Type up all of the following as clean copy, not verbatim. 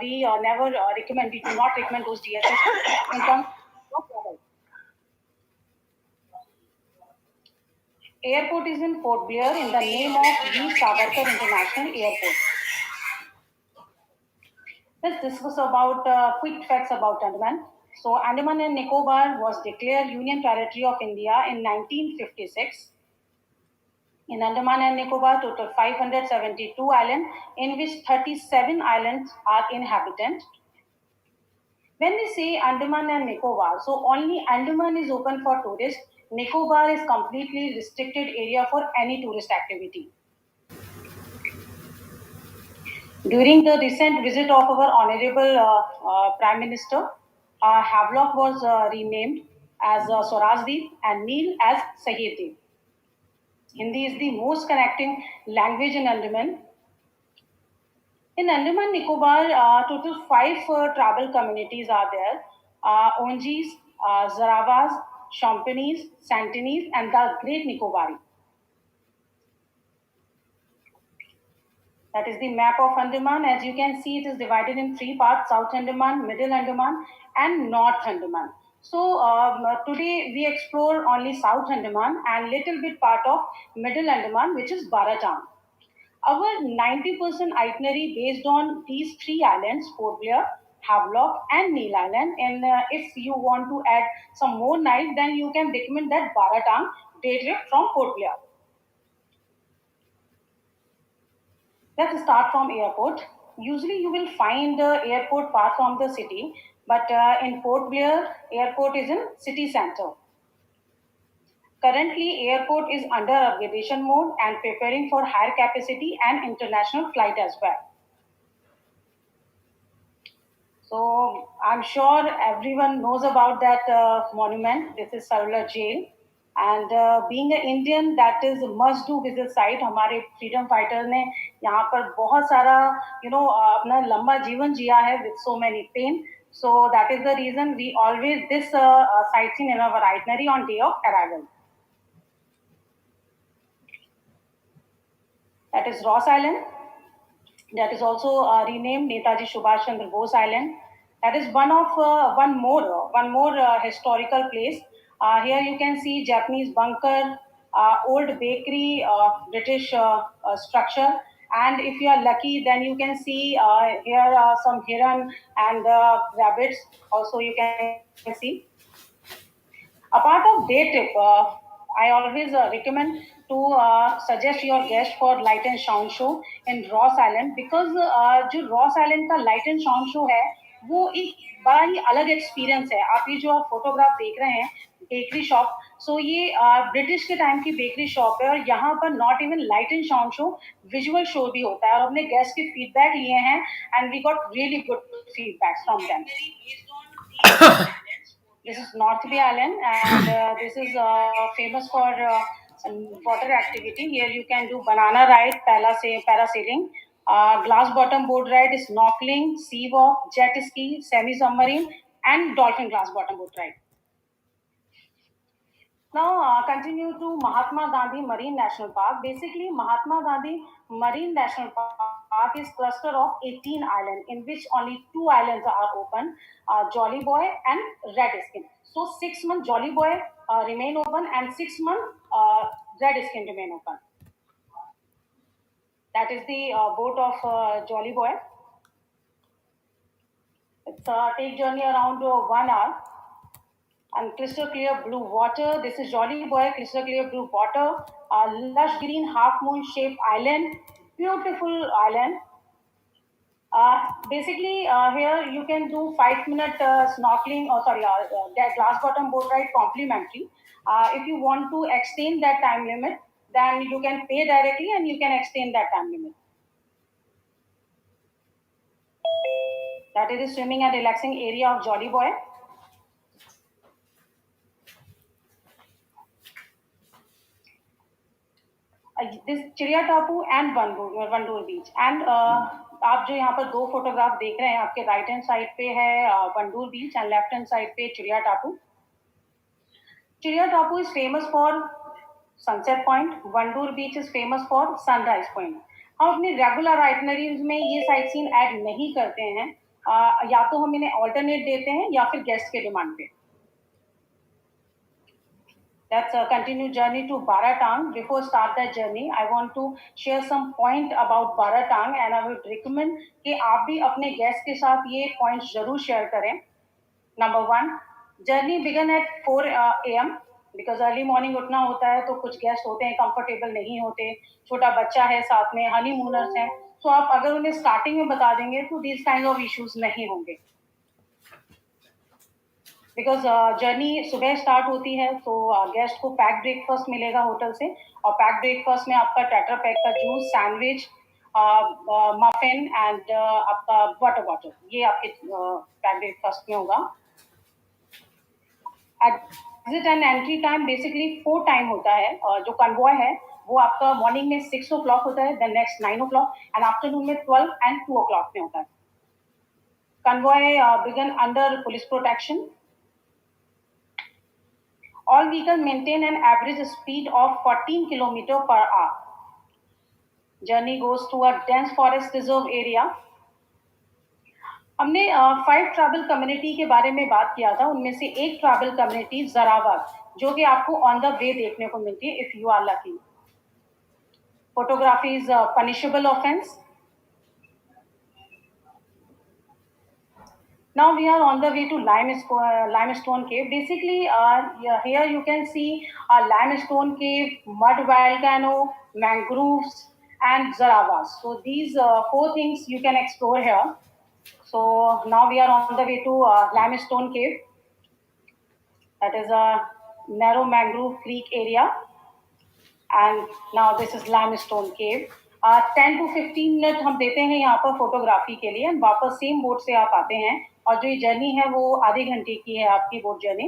we never recommend, we do not recommend those DSS in terms of travel. Airport is in Port Blair in the name of V. Savarkar International Airport. Let's discuss about quick facts about Andaman. So Andaman and Nicobar was declared Union Territory of India in 1956. In Andaman and Nicobar, total 572 islands, in which 37 islands are inhabited. When we say Andaman and Nicobar, so only Andaman is open for tourists. Nicobar is completely restricted area for any tourist activity. During the recent visit of our Honorable Prime Minister, Havelock was renamed as 𝐭𝐸 and Neil as 𝐸𝐴. Hindi is the most connecting language in Andaman. In Andaman Nicobar, total 5 tribal communities are there: Ongees, Zarawas, Shompenis, Santinis, and the Great Nicobari. That is the map of Andaman. As you can see, it is divided in 3 parts: South Andaman, Middle Andaman, and North Andaman. So today we explore only South Andaman and little bit part of Middle Andaman, which is Baratang. Our 90% itinerary based on these 3 islands: Port Blair, Havelock, and Neil Island. And if you want to add some more nights, then you can recommend that Baratang day trip from Port Blair. Let's start from airport. Usually you will find the airport far from the city, but in Port Blair, airport is in city center. Currently, airport is under upgradation mode and preparing for higher capacity and international flight as well. So I'm sure everyone knows about that monument. This is Saluja Jail. And being an Indian, that is must do visit site. हमारे freedom fighter ने यहाँ पर बहुत सारा अपना लंबा जीवन जिया है with so many pain. So that is the reason we always this sightseeing in our itinerary on day of arrival. That is Ross Island. That is also renamed Netaji Subhash Chandra Bose Island. That is one more historical place. Here you can see Japanese bunker, old bakery, British structure. And if you are lucky, then you can see here some heron and rabbits. Also you can see. Apart of day trip, I always recommend to suggest your guest for light and sound show in Ross Island, because जो Ross Island का light and sound show है वो एक बड़ा ही अलग experience है. आप ये जो आप फोटोग्राफ देख रहे हैं बेकरी शॉप, सो ये ब्रिटिश के टाइम की बेकरी शॉप है और यहाँ पर not even light and sound show, visual show भी होता है. और अपने गेस्ट के फीडबैक लिए हैं and we got really good feedback from them. This is North Bay Island, and this is famous for water activity. Here you can do banana ride, parasailing, glass bottom boat ride, snorkeling, sea walk, jet ski, semi-submarine, and dolphin glass bottom boat ride. Now continue to Mahatma Gandhi Marine National Park. Basically, Mahatma Gandhi Marine National Park is cluster of 18 islands, in which only 2 islands are open, Jolly Boy and Red Skin. So 6 months Jolly Boy remain open and 6 months Red Skin remain open. That is the boat of Jolly Boy. It's take journey around 1 hour. And crystal clear blue water. This is Jolly Boy, crystal clear blue water. Lush green half moon shaped island, beautiful island. Basically, here you can do 5-minute snorkeling, glass bottom boat ride complimentary. If you want to extend that time limit, then you can pay directly and you can extend that time limit. That is the swimming and relaxing area of Jolly Boy. This चिड़िया टापू and वनडूर beach. And आप जो यहाँ पर 2 photograph देख रहे हैं, आपके राइट हैंड साइड पे है Wandoor beach and left hand side पे Chidiya Tapu. Chidiya Tapu is famous for sunset point. Wandoor beach is famous for sunrise point. अपने रेगुलर आइटनरीज में ये साइट सीन ऐड नहीं करते हैं, या तो हम इन्हें ऑल्टरनेट देते हैं या फिर गेस्ट के डिमांड पे. Let's continue journey to Baratang. Before start that journey, I want to share some point about Baratang and I would recommend कि आप भी अपने गेस्ट के साथ ये points जरूर share करें. Number 1, journey began at 4 AM because early morning उठना होता है, तो कुछ गेस्ट होते हैं comfortable नहीं होते, छोटा बच्चा है साथ में, honeymooners हैं, तो आप अगर उन्हें starting में बता देंगे तो these kind of issues नहीं होंगे. बिकॉज जर्नी सुबह स्टार्ट होती है, तो गेस्ट को पैक ब्रेकफास्ट मिलेगा होटल से, और पैक ब्रेकफास्ट में आपका टेट्रा पैक का जूस, सैंडविच, मफिन एंड आपका वाटर बॉटल, ये आपके पैक ब्रेकफास्ट में होगा. Exit and entry time basically 4 time होता है. जो कन्वॉय है वो आपका मॉर्निंग में 6 o'clock होता है, then next 9 o'clock and afternoon में 12 and 2 o'clock में होता है. Convoy began under police protection. All vehicles maintain an average speed of 14 km per hour. Journey goes through a dense forest reserve area. हमने 5 travel community के बारे में बात किया था. उनमें से एक ट्रैवल कम्युनिटी जरावर, जो कि आपको ऑन द वे देखने को मिलती है if you are lucky. Photography is punishable offence. Now we are on the way to limestone cave. Basically, here you can see a limestone cave, mud volcano, mangroves, and zaravas. So these 4 things you can explore here. So now we are on the way to limestone cave. That is a narrow mangrove creek area. And now this is limestone cave. 10 to 15 minute हम देते हैं यहाँ पर photography के लिए. वापस same boat से आप आते हैं, और जो ये जर्नी है वो आधे घंटे की है आपकी बोट जर्नी.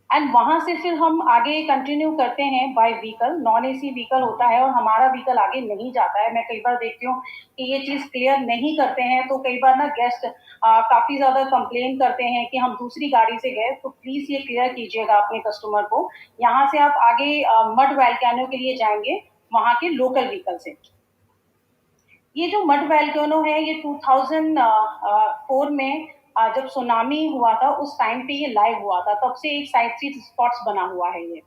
एंड वहां से फिर हम आगे कंटिन्यू करते हैं by vehicle. Non AC vehicle होता है और हमारा व्हीकल आगे नहीं जाता है. मैं कई बार देखती हूँ कि ये चीज़ क्लियर नहीं करते हैं, तो कई बार ना गेस्ट काफ़ी ज़्यादा कंप्लेन करते हैं कि हम दूसरी गाड़ी से गए. तो प्लीज़ ये क्लियर कीजिएगा अपने कस्टमर को. यहाँ से आप आगे मड वैल्केनो के लिए जाएंगे, वहाँ के लोकल व्हीकल से. ये जो मड वैल्केनो है ये 2004 में जब सुनामी हुआ था उस टाइम पे ये लाइव हुआ था, तब से एक साइट सीन स्पॉट्स बना हुआ है ये.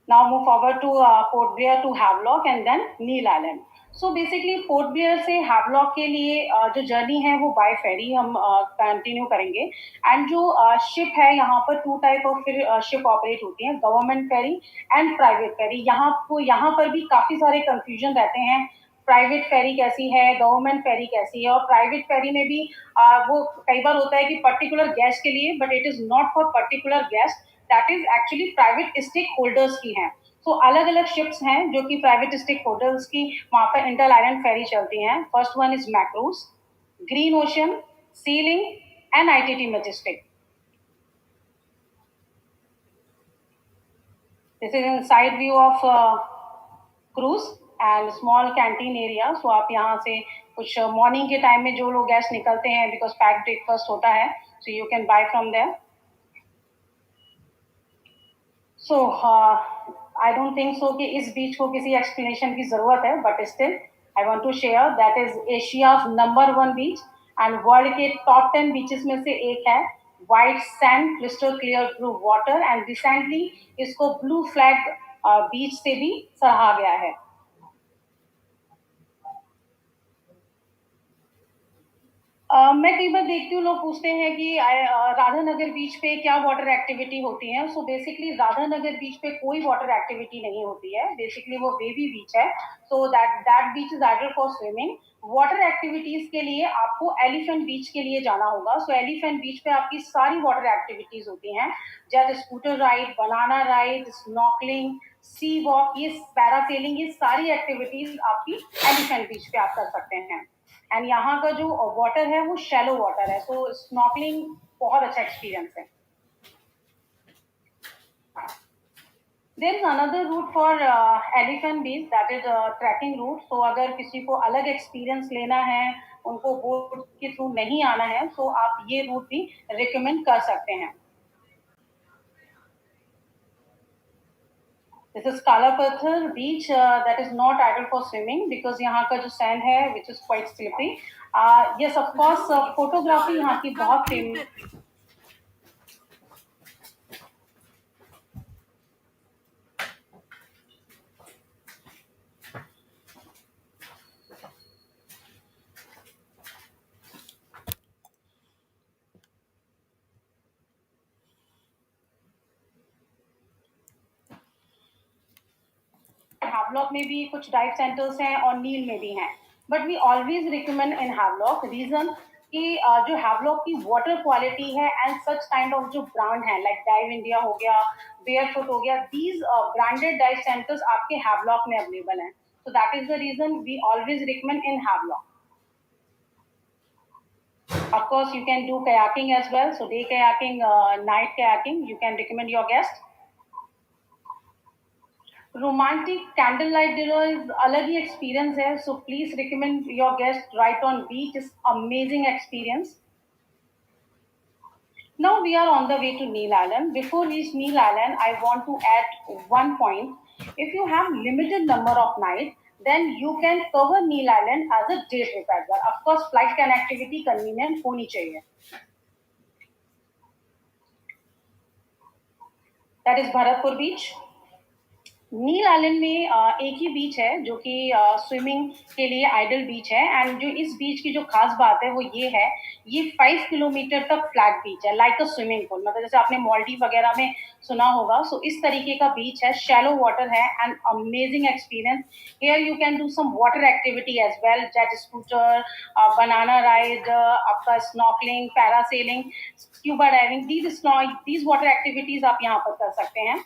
Now move forward to Port Blair to Havelock and then Neil Island. So basically Port Blair से Havelock के लिए जो जर्नी है वो बाय फेरी हम कंटिन्यू करेंगे. एंड जो शिप है यहाँ पर 2 टाइप ऑफ फिर शिप ऑपरेट होती हैं, गवर्नमेंट फेरी एंड प्राइवेट फेरी. यहाँ पर भी काफ़ी सारे कंफ्यूजन रहते हैं. प्राइवेट फेरी कैसी है, गवर्नमेंट फेरी कैसी है, और प्राइवेट फेरी में भी वो कई बार होता है कि पर्टिकुलर गेस्ट के लिए, but it is not for particular guest, that is actually private stakeholders की हैं. तो अलग अलग शिप्स हैं जो कि प्राइवेट स्टेक होल्डर्स की वहाँ पर इंटर आइलैंड फेरी चलती हैं. First one is Makruzz, Green Ocean, Sealink and ITT Majestic. This is inside view of cruise and small canteen area. So आप यहाँ से कुछ मॉर्निंग के टाइम में जो लोग गेस्ट निकलते हैं, बिकॉज पैक ब्रेकफास्ट होता है, so you can buy from there. So I don't think so कि इस बीच को किसी एक्सप्लेनेशन की ज़रूरत है, but still I want to share that is Asia's number 1 beach and world के टॉप 10 बीचेस में से एक है. White sand, crystal clear blue water, and recently इसको ब्लू फ्लैग बीच से भी सराहा गया है. मैं कई बार देखती हूँ लोग पूछते हैं कि राधानगर बीच पे क्या वाटर एक्टिविटी होती है. सो बेसिकली राधानगर बीच पे कोई वाटर एक्टिविटी नहीं होती है. बेसिकली वो बेबी बीच है, so that beach is ideal for swimming. Water activities के लिए आपको एलिफेंट बीच के लिए जाना होगा. सो एलिफेंट बीच पे आपकी सारी वाटर एक्टिविटीज होती हैं, जैसे scooter ride, banana ride, snorkelling, sea walk, ये पैरासेलिंग, ये सारी एक्टिविटीज आपकी एलिफेंट बीच पे आप कर सकते हैं. एंड यहाँ का जो वाटर है वो शैलो वाटर है, सो स्नॉकलिंग बहुत अच्छा एक्सपीरियंस है. There is another route for Elephant Beach, that is trekking route. So अगर किसी को अलग एक्सपीरियंस लेना है, उनको बोट के थ्रू नहीं आना है, तो आप ये रूट भी रिकमेंड कर सकते हैं. This is Kalapathar beach that is not ideal for swimming because यहाँ का जो sand है which is quite slippery. Yes, of course, photography यहाँ की बहुत famous. Havelock में भी कुछ dive centers हैं और नील में भी हैं, but we always recommend in Havelock. Reason कि जो Havelock की water quality है and such kind of जो brand है like Dive India हो गया, Barefoot हो गया, these branded dive centers आपके Havelock में available हैं. So that is the reason we always recommend in Havelock. Of course, you can do kayaking as well. So day kayaking, night kayaking, you can recommend your guest. Romantic candlelight dinner is अलग ही experience है. So please recommend your guest right on beach. It's amazing experience. Now we are on the way to Neil Island. Before reach Neil Island, I want to add one point. If you have limited number of nights, then you can cover Neil Island as a day trip as well. Of course, flight connectivity convenient होनी चाहिए. That is Bharatpur Beach. Neil island में एक ही बीच है जो कि swimming के लिए idol बीच है एंड जो इस बीच की जो खास बात है वो ये 5 किलोमीटर तक फ्लैट बीच है लाइक अ स्विमिंग पूल मतलब जैसे आपने मालदीव वगैरह में सुना होगा सो इस तरीके का बीच है शैलो वाटर है and amazing experience here you can do some water activity as well jet scooter banana ride आपका snorkelling parasailing scuba diving these water activities आप यहाँ पर कर सकते हैं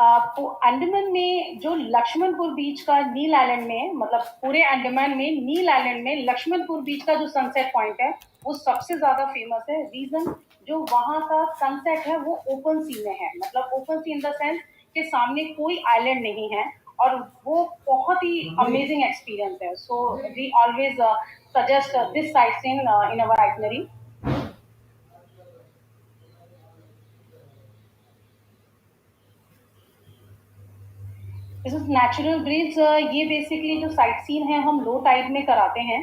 अंडमान में जो लक्ष्मणपुर बीच का नील आइलैंड में मतलब पूरे अंडमान में नील आइलैंड में लक्ष्मणपुर बीच का जो सनसेट पॉइंट है वो सबसे ज्यादा फेमस है रीजन जो वहां का सनसेट है वो ओपन सी में है मतलब open sea in the sense के सामने कोई आइलैंड नहीं है और वो बहुत ही अमेजिंग एक्सपीरियंस है so we always suggest this sight seen in our itinerary this is natural bridge ये बेसिकली जो साइट सीन है हम लो टाइड में कराते हैं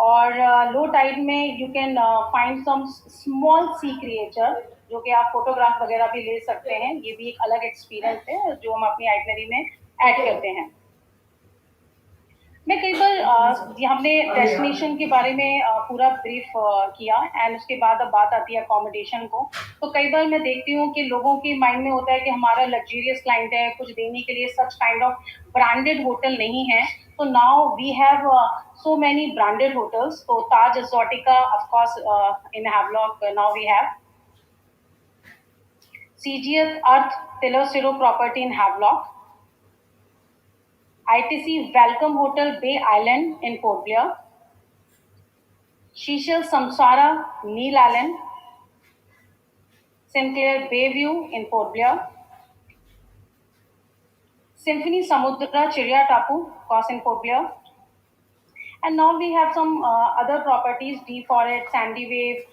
और लो टाइड में you can find some small sea creature जो कि आप फोटोग्राफ वगैरह भी ले सकते हैं ये भी एक अलग एक्सपीरियंस है जो हम अपनी आइटनरी में ऐड करते हैं मैं कई बार हमने डेस्टिनेशन के बारे में पूरा ब्रीफ किया एंड उसके बाद अब बात आती है अकोमोडेशन को तो कई बार मैं देखती हूँ कि लोगों के माइंड में होता है कि हमारा लग्जरियस क्लाइंट है कुछ देने के लिए such kind of branded hotel नहीं है तो now we have so many branded hotels so Taj Exotica of course in Havelock now we have CGS Earth Telosiro property in Havelock ITC Welcome Hotel Bay Island in Port Blair, Seychelles Samsara Neil Island, Sinclair Bayview in Port Blair, Symphony Samudra Chirya Tapu, of course in Port Blair. And now we have some other properties, Deep Forest, Sandy Wave,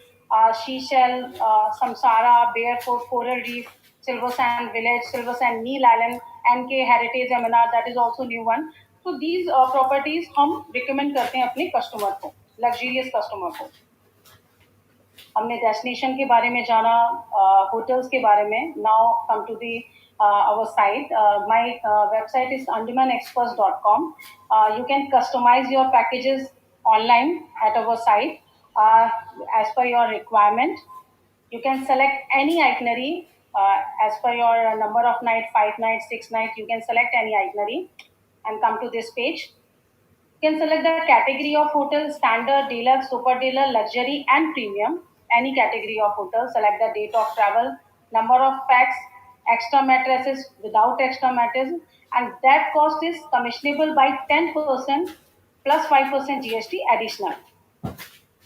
Seychelles, Samsara, Barefoot, Coral Reef, Silver Sand Village, Silver Sand Neil Island, NK Heritage Eminar, that is also new one. So these properties हम recommend करते हैं अपने customer को, luxurious customer को. हमने destination के बारे में जाना, hotels के बारे में. Now come to the our site. My website is andamanexpress.com. You can customize your packages online at our site as per your requirement. You can select any itinerary as per your number of nights, 5 nights, 6 nights. You can select any itinerary and come to this page. You can select the category of hotel, standard, deluxe, super deluxe, luxury and premium. Any category of hotel. Select the date of travel, number of packs, extra mattresses, without extra mattresses, and that cost is commissionable by 10% plus 5% GST additional.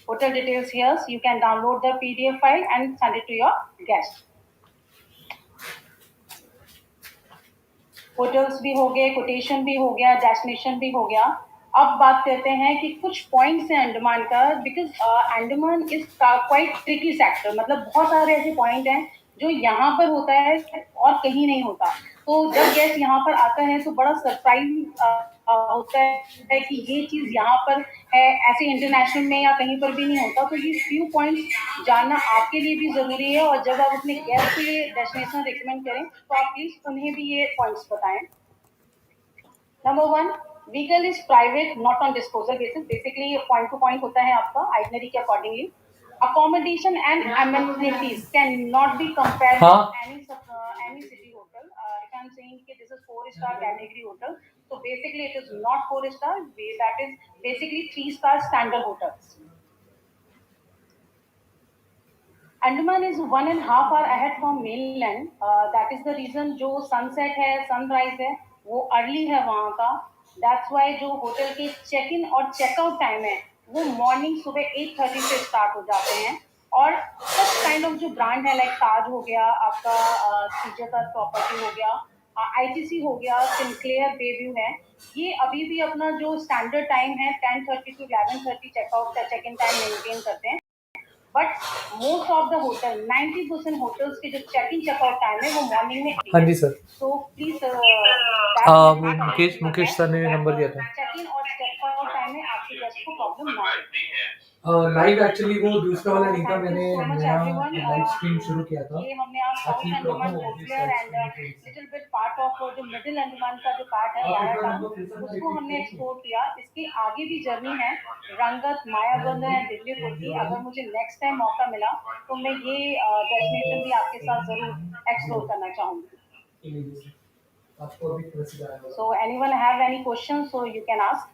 Hotel details here, so you can download the PDF file and send it to your guest. Hotels भी हो गए quotation भी हो गया destination भी हो गया अब बात करते हैं कि कुछ पॉइंट्स हैं अंडमान का because Andaman is quite tricky sector मतलब बहुत सारे ऐसे पॉइंट हैं जो यहाँ पर होता है और कहीं नहीं होता। तो जब गेस्ट यहाँ पर आता है तो बड़ा सरप्राइज होता है कि ये चीज़ यहाँ पर है, ऐसे इंटरनेशनल में या कहीं पर भी नहीं होता। तो ये फ्यू पॉइंट्स जानना आपके लिए भी ज़रूरी है, और जब आप अपने गेस्ट को ये डेस्टिनेशन रिकमेंड करें तो आप प्लीज़ उन्हें भी ये पॉइंट्स बताएं। Number 1, vehicle is private not on disposal basis. Basically point two point होता है आपका आइटनरी के accordingly. Accommodation and amenities can not be compared any city hotel. If I'm saying that this is 4-star category hotel, so basically it is not 4-star. That is basically 3-star standard hotels. Andaman is 1.5 hour ahead from mainland. That is the reason जो sunset है, sunrise है, वो early है वहाँ का. That's why जो hotel के check in और check out time है, वो morning सुबह 8:30 से start हो जाते हैं. और such kind of जो brand है, like ताज हो गया, आपका सीजर प्रॉपर्टी हो गया, ITC हो गया, सिंक्लेयर बेव्यू है, ये अभी भी अपना जो स्टैंडर्ड टाइम है 10:30 to 11:30 check in time maintain करते हैं. But most of the hotel 90% hotels के जो चेक इन चेकआउट टाइम है वो मॉर्निंग में. हाँ जी sir. So please Mukesh sir ने नंबर दिया था. चेक इन और चेकआउट टाइम में आपके गेस्ट को प्रॉब्लम ना हो. लाइव एक्चुअली वो दूसरा वाला नहीं था, मैंने नया लाइव स्ट्रीम शुरू किया था. ये हमने आज south Andaman coastal and little bit part of जो मिडिल अंडमान का जो पार्ट है बाराटांग, उसको हमने एक्सप्लोर किया. इसके आगे भी जर्नी है, रंगत, मायाबंद एंड दिल्ली होती. अगर मुझे नेक्स्ट टाइम मौका मिला तो मैं ये डेस्टिनेशन भी आपके साथ जरूर एक्सप्लोर करना चाहूंगी. So anyone have any questions, so you can ask.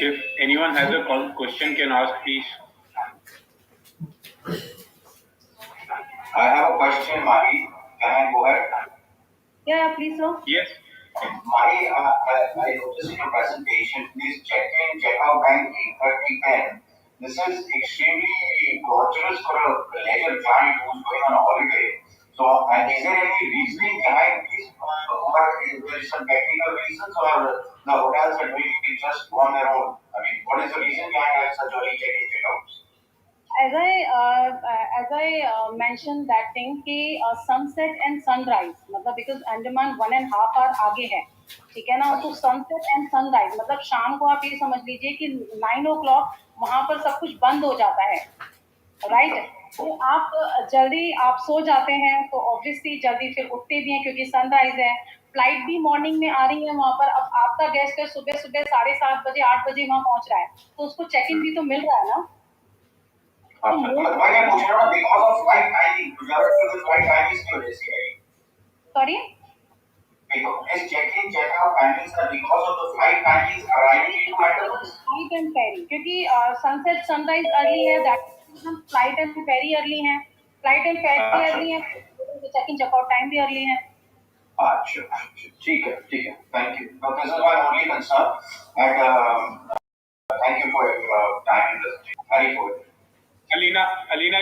If anyone has a question, can ask, please. I have a question, Mahi. Can I go ahead? Yeah, please, sir. Yes. Mahi, I noticed in your presentation, please check in, check out time 8:30 p.m. This is extremely torturous for a leisure client who's going on a holiday. So, and is there any reasoning behind this, or is there some technical reasons, or the hotels are doing it just on their own? I mean, what is the reason behind such early check-in, check-outs? As I mentioned that thing कि sunset and sunrise, मतलब because Andaman 1.5 hour आगे है, ठीक है ना. तो sunset and sunrise मतलब शाम को आप ये समझ लीजिए कि 9 o'clock वहाँ पर सब कुछ बंद हो जाता है, राइट. तो आप जल्दी आप सो जाते हैं तो ऑब्वियसली जल्दी फिर उठते भी हैं क्योंकि सनराइज है. फ्लाइट भी मॉर्निंग में आ रही है वहाँ पर. अब आपका गेस्ट है सुबह सुबह 7:30 बजे 8 बजे वहाँ पहुँच रहा है, तो उसको चेक इन भी तो मिल रहा है ना. Sorry? Because check-in, check-out timings are because of the flight timings arriving into Andaman. Flight and ferry, क्योंकि sunset sunrise early है, that flight and ferry early है. Flight and ferry early है, check-in check-out time भी early है. अच्छा, ठीक है. Thank you. Now this is my only concern, and thank you for your time in this. Very good. Alina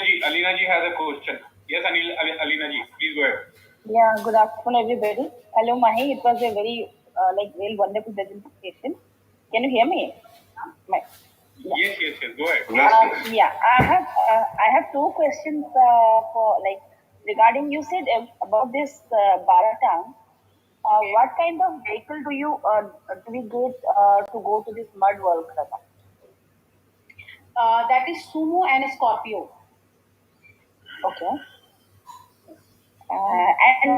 ji has a question. Yes, Alina ji, please go ahead. Yeah, good afternoon, everybody. Hello, Mahi. It was a very very wonderful presentation. Can you hear me? Yeah. Yes. Go ahead. Yeah, I have two questions for regarding you said about this Baratang. What kind of vehicle do we get to go to this mud world club? That is Sumo and Scorpio. Okay. And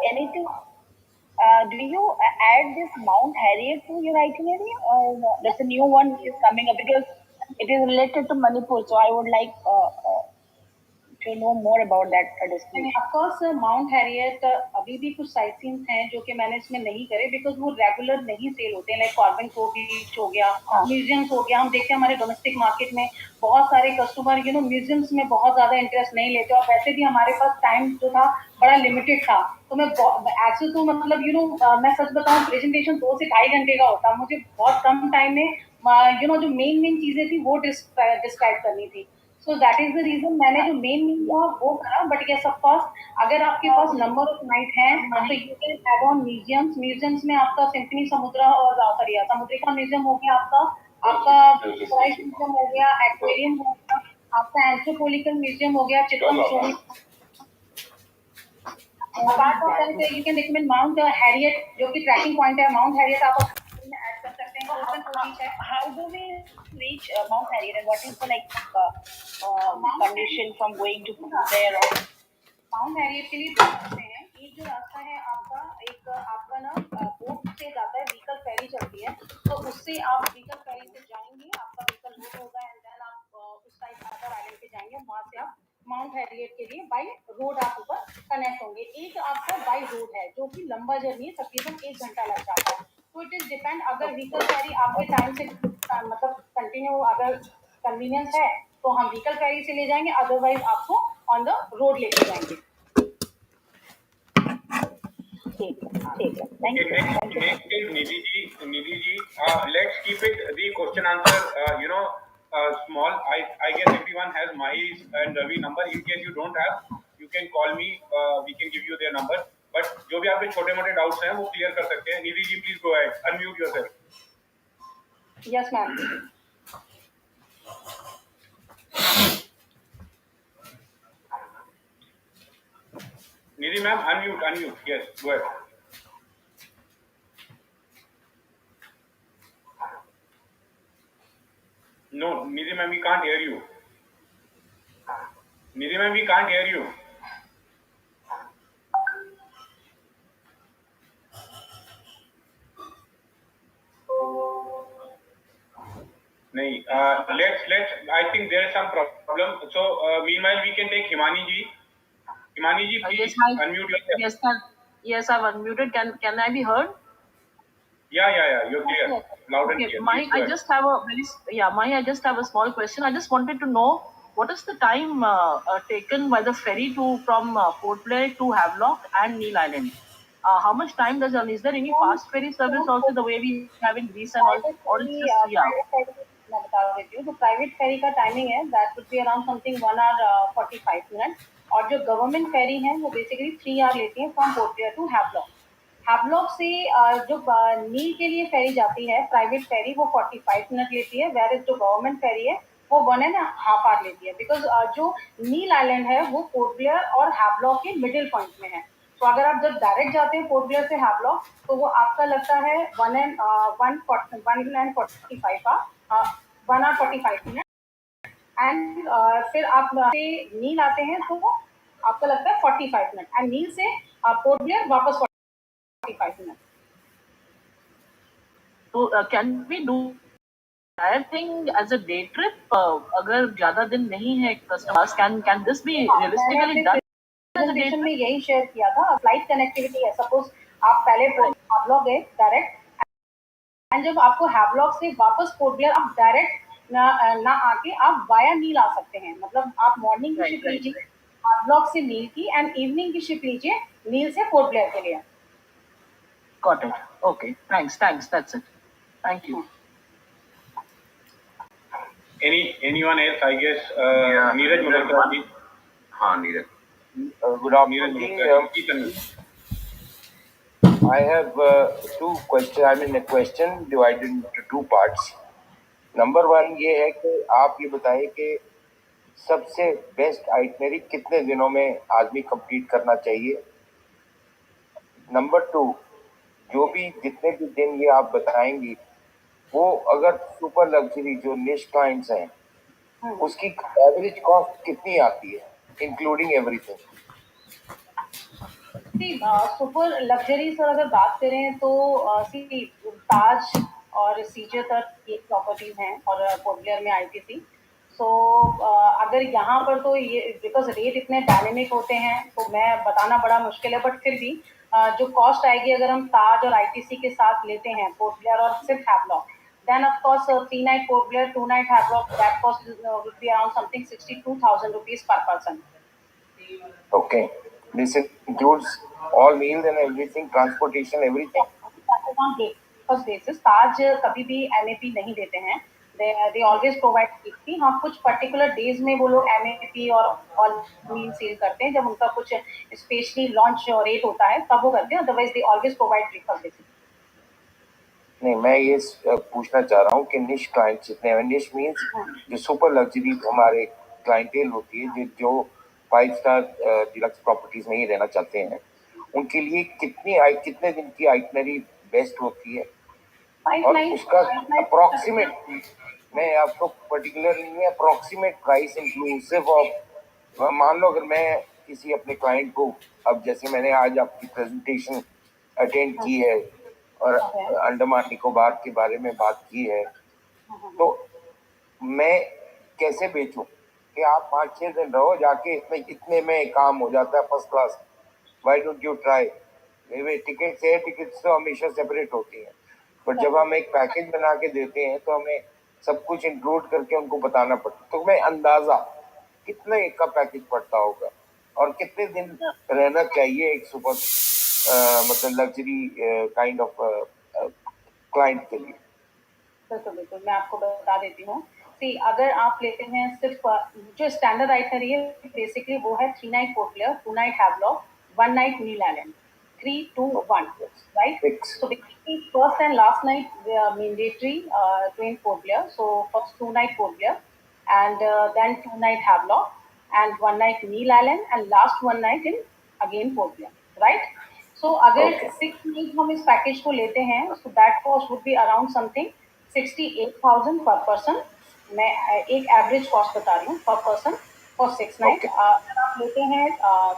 anything? Do you add this Mount Harriet to your itinerary, or that's a new one which is coming up because it is related to Manipur? So I would like to know more about that destination. Of course, Mount Harriet अभी भी कुछ site scenes हैं जो कि मैंने इसमें नहीं करे बिकॉज वो रेगुलर नहीं सेल होते हैं. लाइक कॉर्बन को बीच हो गया, म्यूजियम्स हो गया. हम देखते हैं हमारे डोमेस्टिक मार्केट में बहुत सारे कस्टमर म्यूजियम्स में बहुत ज़्यादा इंटरेस्ट नहीं लेते. और वैसे भी हमारे पास टाइम जो था बड़ा लिमिटेड था. तो मैं ऐसे तो मतलब मैं सच बताऊँ प्रेजेंटेशन 2 से 2.5 घंटे का होता. मुझे बहुत कम टाइम में जो मेन चीज़ें थी वो डिस्क्राइब करनी थी. So that is the reason मैंने जो मेन था वो करा. बट yes of course अगर आपके पास नंबर ऑफ नाइट है तो you can add on museums में आपका सिम्फनी समुद्रा और समुद्रिका म्यूजियम हो गया आपका. आपका म्यूजियम हो गया, एक्वेरियम हो गया, आपका एंथ्रोपोलिकल म्यूजियम हो गया, chicken apart of that you can recommend mount Harriet, जो कि ट्रैकिंग पॉइंट है। माउंट हैरियट आप ऐड कर सकते हैं। ओपन टू रीच है। How do we reach Mount Harriet, and what is the condition from going to there? Mount Harriet के लिए दो रास्ते हैं। एक जो रास्ता है आपका ना बोट से जाता है, व्हीकल फेरी चलती है, तो उससे आप व्हीकल फेरी से जाएंगे, आपका व्हीकल लोड होगा एंड देन आप उस साइड अदर आइलैंड पे जाएंगे, वहां से आप माउंट हैरियट के लिए बाय रोड आप ऊपर कनेक्ट होंगे। एक आपका बाय रोड है जो कि लंबा जर्नी है, तकरीबन 1 घंटा लग जाता है। तो इट इज डिपेंड, अगर व्हीकल फेरी आपके टाइम से मतलब कंटिन्यू अगर कन्वीनियंस है तो हम व्हीकल फेरी से ले जाएंगे, अदरवाइज आपको ऑन द रोड लेके जाएंगे। ठीक है, thank you. Next is Nidhi ji, let's keep it the question answer small. I guess everyone has my and Ravi number. In case you don't have, you can call me, we can give you their number. But जो भी आपके छोटे मोटे doubts हैं वो clear कर सकते हैं। Nidhi ji please go ahead, unmute yourself. Yes ma'am. Nidhi ma'am, unmute. Yes, go ahead. No, Nidhi ma'am, we can't hear you. Nidhi ma'am, we can't hear you. नहीं, let's. I think there is some problem. So meanwhile, we can take Himani ji. Himani ji, please unmute yourself. Yes, I've unmuted. Can I be heard? Yeah. You're clear, loud and clear. I just have a small question. I just wanted to know what is the time taken by the ferry from Port Blair to Havelock and Neil Island? How much time does it? Is there any fast ferry service also the way we have in Greece and all? Or it's just मैं बता देती हूँ। तो private फेरी का timing है that would be around something 1 hour 45 minutes, और जो government फेरी है वो बेसिकली 3 hour लेती है from port Blair to Havelock. Havelock से जो नील के लिए फेरी जाती है प्राइवेट फेरी, वो 45 मिनट लेती है, वेयर जो गवर्नमेंट फेरी है वो 1.5 hour लेती है। बिकॉज जो नील आइलैंड है वो पोर्ट ब्लेयर और हैवलॉक के मिडिल पॉइंट में है। तो अगर आप जब डायरेक्ट जाते हैं पोर्ट ब्लेयर से हैवलॉक तो वो आपका लगता है 1 hour 45 minutes एंड फिर आप से नील आते हैं तो आपका लगता है 45 मिनट, एंड नील से आप पोर्ट ब्लेयर वापस 45 मिनट। तो can we do I think as a day trip, अगर ज्यादा दिन नहीं है customers, can this be realistically done? Presentation में यही शेयर किया था। फ्लाइट कनेक्टिविटी है, सपोज आप पहले हैवलॉक गए डायरेक्ट, एंड जब आपको हैवलॉक से वापस पोर्ट ब्लेयर आप डायरेक्ट ना आके आप वाया नील आ सकते हैं। मतलब आप मॉर्निंग की शिप लीजिए हैवलॉक से नील की, एंड इवनिंग की शिप लीजिए नील से पोर्ट ब्लेयर के लिए। Got it. Okay. Thanks. That's it. Thank you. Anyone else? I guess Neeraj Mukesh ji. हाँ Neeraj. Good afternoon. I have two questions. I mean a question divided into two parts. Number one ये है कि आप ये बताएं कि सबसे best itinerary कितने दिनों में आदमी कंप्लीट करना चाहिए. नंबर टू, जो भी जितने भी दिन ये आप बताएंगी वो अगर सुपर लग्जरी जो निश क्लाइंट्स हैं उसकी एवरेज कॉस्ट कितनी आती है including everything? Super luxury sir अगर बात करें तो ताज और सीजे तक ये प्रॉपर्टीज हैं और पोर्ट ब्लेयर में आईटीसी। सो अगर यहाँ पर तो ये बिकॉज रेट इतने डायनेमिक होते हैं तो मैं बताना बड़ा मुश्किल है, बट फिर भी जो कॉस्ट आएगी अगर हम ताज और आईटीसी के साथ लेते हैं पोर्ट ब्लेयर और सिर्फ Havelock, then of course 3 night Port Blair, 2 night Havelock, that cost would be around something 62,000 rupees per person. Okay, this includes all meals and everything, transportation, everything. That is on first basis. Taj कभी भी MAP नहीं देते हैं, they always provide fee. हाँ कुछ particular days में वो लोग MAP और all meal सेल करते हैं, जब उनका कुछ स्पेशली लॉन्च रेट होता है तब वो करते हैं, otherwise they always provide free for basic. नहीं, मैं ये पूछना चाह रहा हूँ कि निश क्लाइंट जितने हैं, निश मीन्स जो सुपर लग्जरी हमारे क्लाइंटेल होती है, जो 5 स्टार डिलक्स प्रॉपर्टीज में ही रहना चाहते हैं, उनके लिए कितने दिन की आइटनरी बेस्ट होती है, और उसका अप्रोक्सीमेट, मैं आपको पर्टिकुलर नहीं है, अप्रोक्सीमेट प्राइस इंक्लूसिव ऑफ, मान लो अगर मैं किसी अपने क्लाइंट को, अब जैसे मैंने आज आपकी प्रेजेंटेशन अटेंड की है और अंडमान निकोबार के बारे में बात की है, तो मैं कैसे बेचूं कि आप 5-6 दिन रहो जाके, इतने में काम हो जाता है first class, why don't you try. Tickets तो हमेशा सेपरेट होती हैं, पर जब हम एक पैकेज बना के देते हैं तो हमें सब कुछ इंक्लूड करके उनको बताना पड़ता है, तो मैं अंदाजा कितने का पैकेज पड़ता होगा और कितने दिन रहना चाहिए एक सुपर मतलब लग्जरी काइंड ऑफ क्लाइंट के लिए। बिल्कुल बिल्कुल, मैं आपको बता देती हूँ। सी, अगर आप लेते हैं सिर्फ जो स्टैंडर्ड आइटनरी है, बेसिकली वो है 3 night Port Blair, 2 night Havelock, 1 night Neil island, 3, 2, 1, right? So basically first and last night they are mandatory in Port Blair. So first 2 night Port Blair, and then 2 night Havelock, and 1 night Neil Island, and last 1 night in again Port Blair, right? So अगर 6 night हम इस package को लेते हैं, so that cost would be around something 68,000 per person. मैं एक average cost बता रही हूँ पर पर्सन फॉर 6 नाइट। अगर आप लेते हैं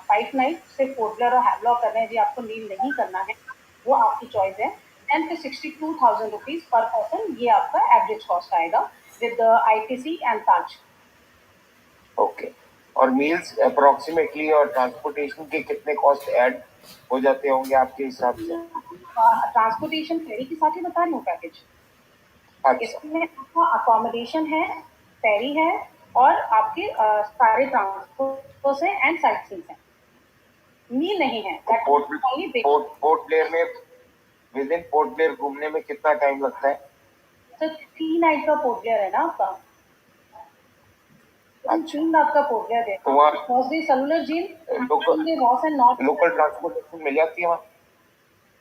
5 नाइट सिर्फ पोर्ट ब्लेयर और हैवलॉक कर रहे हैं जी, आपको नील नहीं करना है, वो आपकी चॉइस है, देन फिर 62,000 रुपीज पर पर्सन ये आपका एवरेज कॉस्ट आएगा with ITC and Taj. Okay, और मील्स अप्रोक्सीमेटली और ट्रांसपोर्टेशन के कितने कॉस्ट ऐड हो जाते होंगे आपके हिसाब से? ट्रांसपोर्टेशन फेरी के साथ ही बता रही हूँ पैकेज। इसमें आपका अकोमोडेशन है, फेरी है, और आपके सारे ट्रांसपोर्ट है एंड साइट सीइंग है, मील नहीं है। पोर्ट ब्लेयर में विद इन पोर्ट ब्लेयर घूमने में कितना टाइम लगता है? तो 3 नाइट का पोर्ट ब्लेयर है ना आपका, 3 रात का पोर्ट ब्लेयर है। थर्सडे सेलुलर झील, लोकल ट्रांसपोर्टेशन मिल जाती है वहाँ?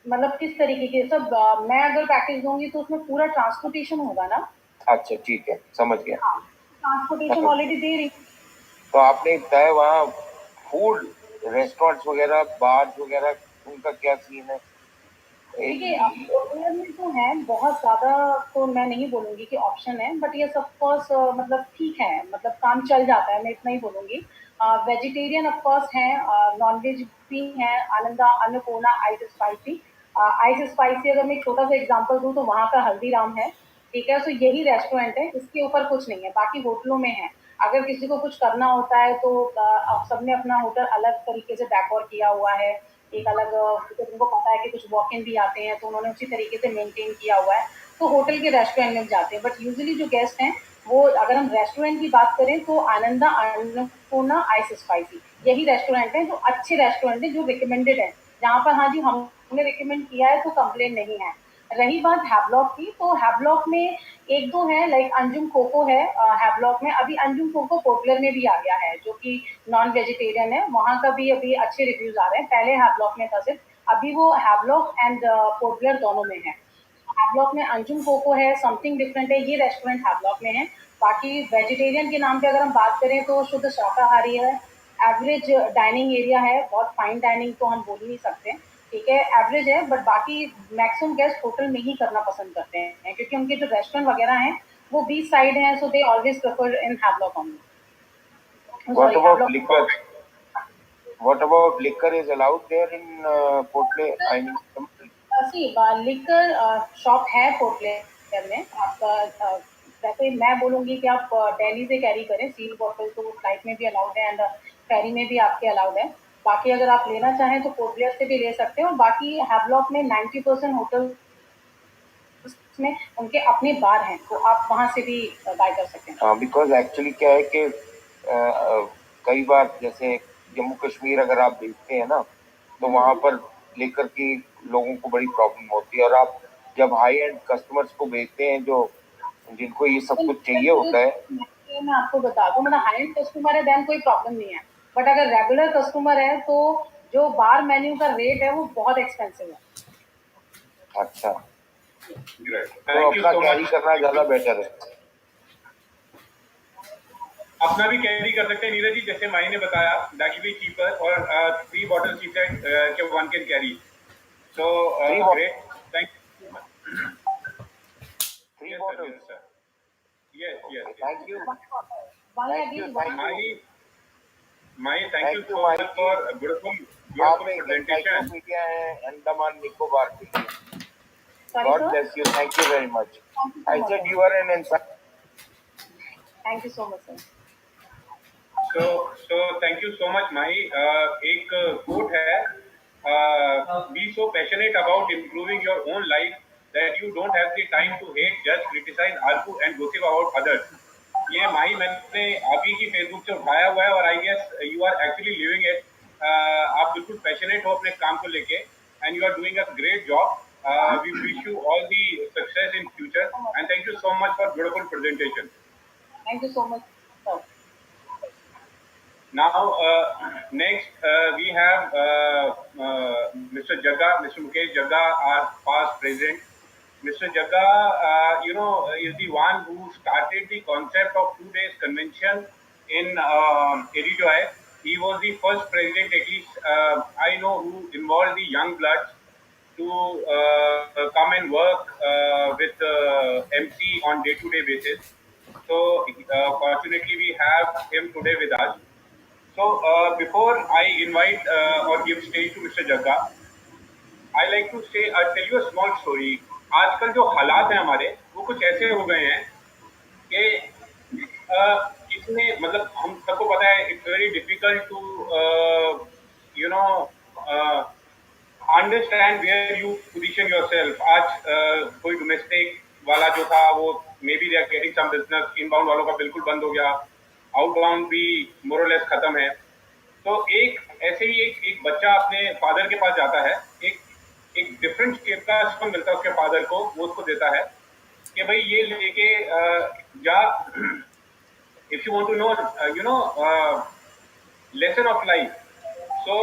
मतलब किस तरीके के सब मैं अगर पैकेज दूंगी तो उसमें पूरा ट्रांसपोर्टेशन होगा ना। अच्छा ठीक है, समझ गया। ट्रांसपोर्टेशन ऑलरेडी दे रही। तो आपने बताया वहाँ फूड रेस्टोरेंट्स वगैरह, बार्स वगैरह, उनका क्या सीन है? देखिए में तो है बहुत ज़्यादा, तो मैं नहीं बोलूँगी कि ऑप्शन है, बट ये सब कोर्स मतलब ठीक है, मतलब काम चल जाता है, मैं इतना ही बोलूँगी। वेजिटेरियन ऑफ कोर्स है, नॉन वेज भी है, Ananda, Annapurna, ice spicy. Ice spicy अगर मैं एक छोटा सा एग्जांपल दूँ तो वहाँ का हल्दीराम है, ठीक है। सो यही रेस्टोरेंट है, इसके ऊपर कुछ नहीं है, बाकी होटलों में है। अगर किसी को कुछ करना होता है तो सबने अपना होटल अलग तरीके से डेकोर किया हुआ है, एक अलग, तो उनको पता है कि कुछ वॉक इन भी आते हैं तो उन्होंने उसी तरीके से मेंटेन किया हुआ है, तो होटल के रेस्टोरेंट में जाते हैं। बट यूजुअली जो गेस्ट हैं वो, अगर हम रेस्टोरेंट की बात करें तो आनंदा, अन्नपूर्णा, आइस स्पाइसी, यही रेस्टोरेंट है जो अच्छे रेस्टोरेंट है, जो रिकमेंडेड है, जहाँ पर हाँ जी हमने रिकमेंड किया है तो कंप्लेन नहीं है। रही बात हैवलॉक की, तो हैवलॉक में एक दो है, लाइक अंजुम कोको है हैवलॉक में। अभी अंजुम कोको पोर्टलर में भी आ गया है, जो कि नॉन वेजिटेरियन है, वहाँ का भी अभी अच्छे रिव्यूज आ रहे हैं। पहले हैवलॉक में था सिर्फ, अभी वो हैवलॉक एंड पोर्टलर दोनों में है। हैवलॉक में अंजुम कोको है, समथिंग डिफरेंट है, ये रेस्टोरेंट हैवलॉक में है। बाकी वेजिटेरियन के नाम पे अगर हम बात करें तो शुद्ध शाकाहारी है, एवरेज डाइनिंग एरिया है, बहुत फाइन डाइनिंग तो हम बोल ही नहीं सकते, ठीक है, एवरेज है। बट बाकी मैक्सिमम गेस्ट होटल में ही करना पसंद करते हैं, क्योंकि उनके जो रेस्टोरेंट वगैरह हैं वो बीच साइड हैं, so they always prefer in Havelock only. What about liquor is allowed there in Port Blair? I mean, liquor shop है पोर्ट ब्लेयर में आपका। वैसे मैं बोलूँगी कि आप दिल्ली से कैरी करें, सील बॉटल तो फ्लाइट में भी अलाउड है एंड फेरी में भी आपके अलाउड है। बाकी अगर आप लेना चाहें तो पोर्ट ब्लेयर से भी ले सकते हैं, और बाकी हैवलॉक में 90% होटल में उनके अपने बार हैं, तो आप वहाँ से भी बाय कर सकते हैं। हाँ, बिकॉज एक्चुअली क्या है कि कई बार जैसे जम्मू कश्मीर अगर आप भेजते हैं ना, तो वहाँ पर लेकर की लोगों को बड़ी प्रॉब्लम होती है, और आप जब हाई एंड कस्टमर्स को भेजते हैं जो जिनको ये सब कुछ चाहिए होता है, मैं आपको बता दूं, मतलब हाई एंड कस्टमर है देन कोई प्रॉब्लम नहीं है, बट अगर रेगुलर कस्टमर है तो जो बार मेन्यू का रेट है वो बहुत एक्सपेंसिव है। अच्छा, Great. तो Thank you अपना so कैरी much. करना ज्यादा बेटर है। अपना भी कैरी कर सकते हैं नीरज जी, जैसे माई ने बताया, दैट विल बी चीपर, और 3 bottles he said कि one can carry. So great. Thank you. 3 bottles. Yes, sir. Yes. Thank you. Thank you. Mai, thank you so Mai. much for beautiful presentation. Encyclopedia है अंडमान निकोबार के लिए। Sorry, God sir? bless you. Thank you very much. Thank you so I much, said sir. you are an encyclopedia. Thank you so much, sir. So thank you so much, Mai. एक quote है, be so passionate about improving your own life that you don't have the time to hate, judge, criticize, argue and gossip about others. ये माही मैंने आप ही की Facebook से उठाया हुआ है, और I guess you are actually living it. आप बिल्कुल पैशनेट हो अपने काम को लेके, and you are doing a great job. We wish you all the success in future, and thank you so much for beautiful presentation. Thank you so much, sir. Now, next we have Mr. Jagga, Mr. Mukesh Jagga, our past president. Mr. Jagga, is the one who started the concept of 2 days convention in ADTOI. He was the first president, at least I know, who involved the young bloods to come and work with MC on day-to-day basis. So, fortunately, we have him today with us. So, before I invite or give stage to Mr. Jagga, I like to say, I'll tell you a small story. आजकल जो हालात हैं हमारे, वो कुछ ऐसे हो गए हैं कि इसमें, मतलब हम सबको पता है, it's very difficult to understand where you position yourself. आज कोई डोमेस्टिक वाला जो था, वो maybe they are getting some business, inbound वालों का बिल्कुल बंद हो गया, आउटबाउंड भी मोरलेस खत्म है। तो एक ऐसे ही एक बच्चा अपने फादर के पास जाता है, एक डिफरेंट शेप का स्पून मिलता है उसके फादर को, वो उसको देता है कि भाई ये लेके जा, if you want to know lesson of life, so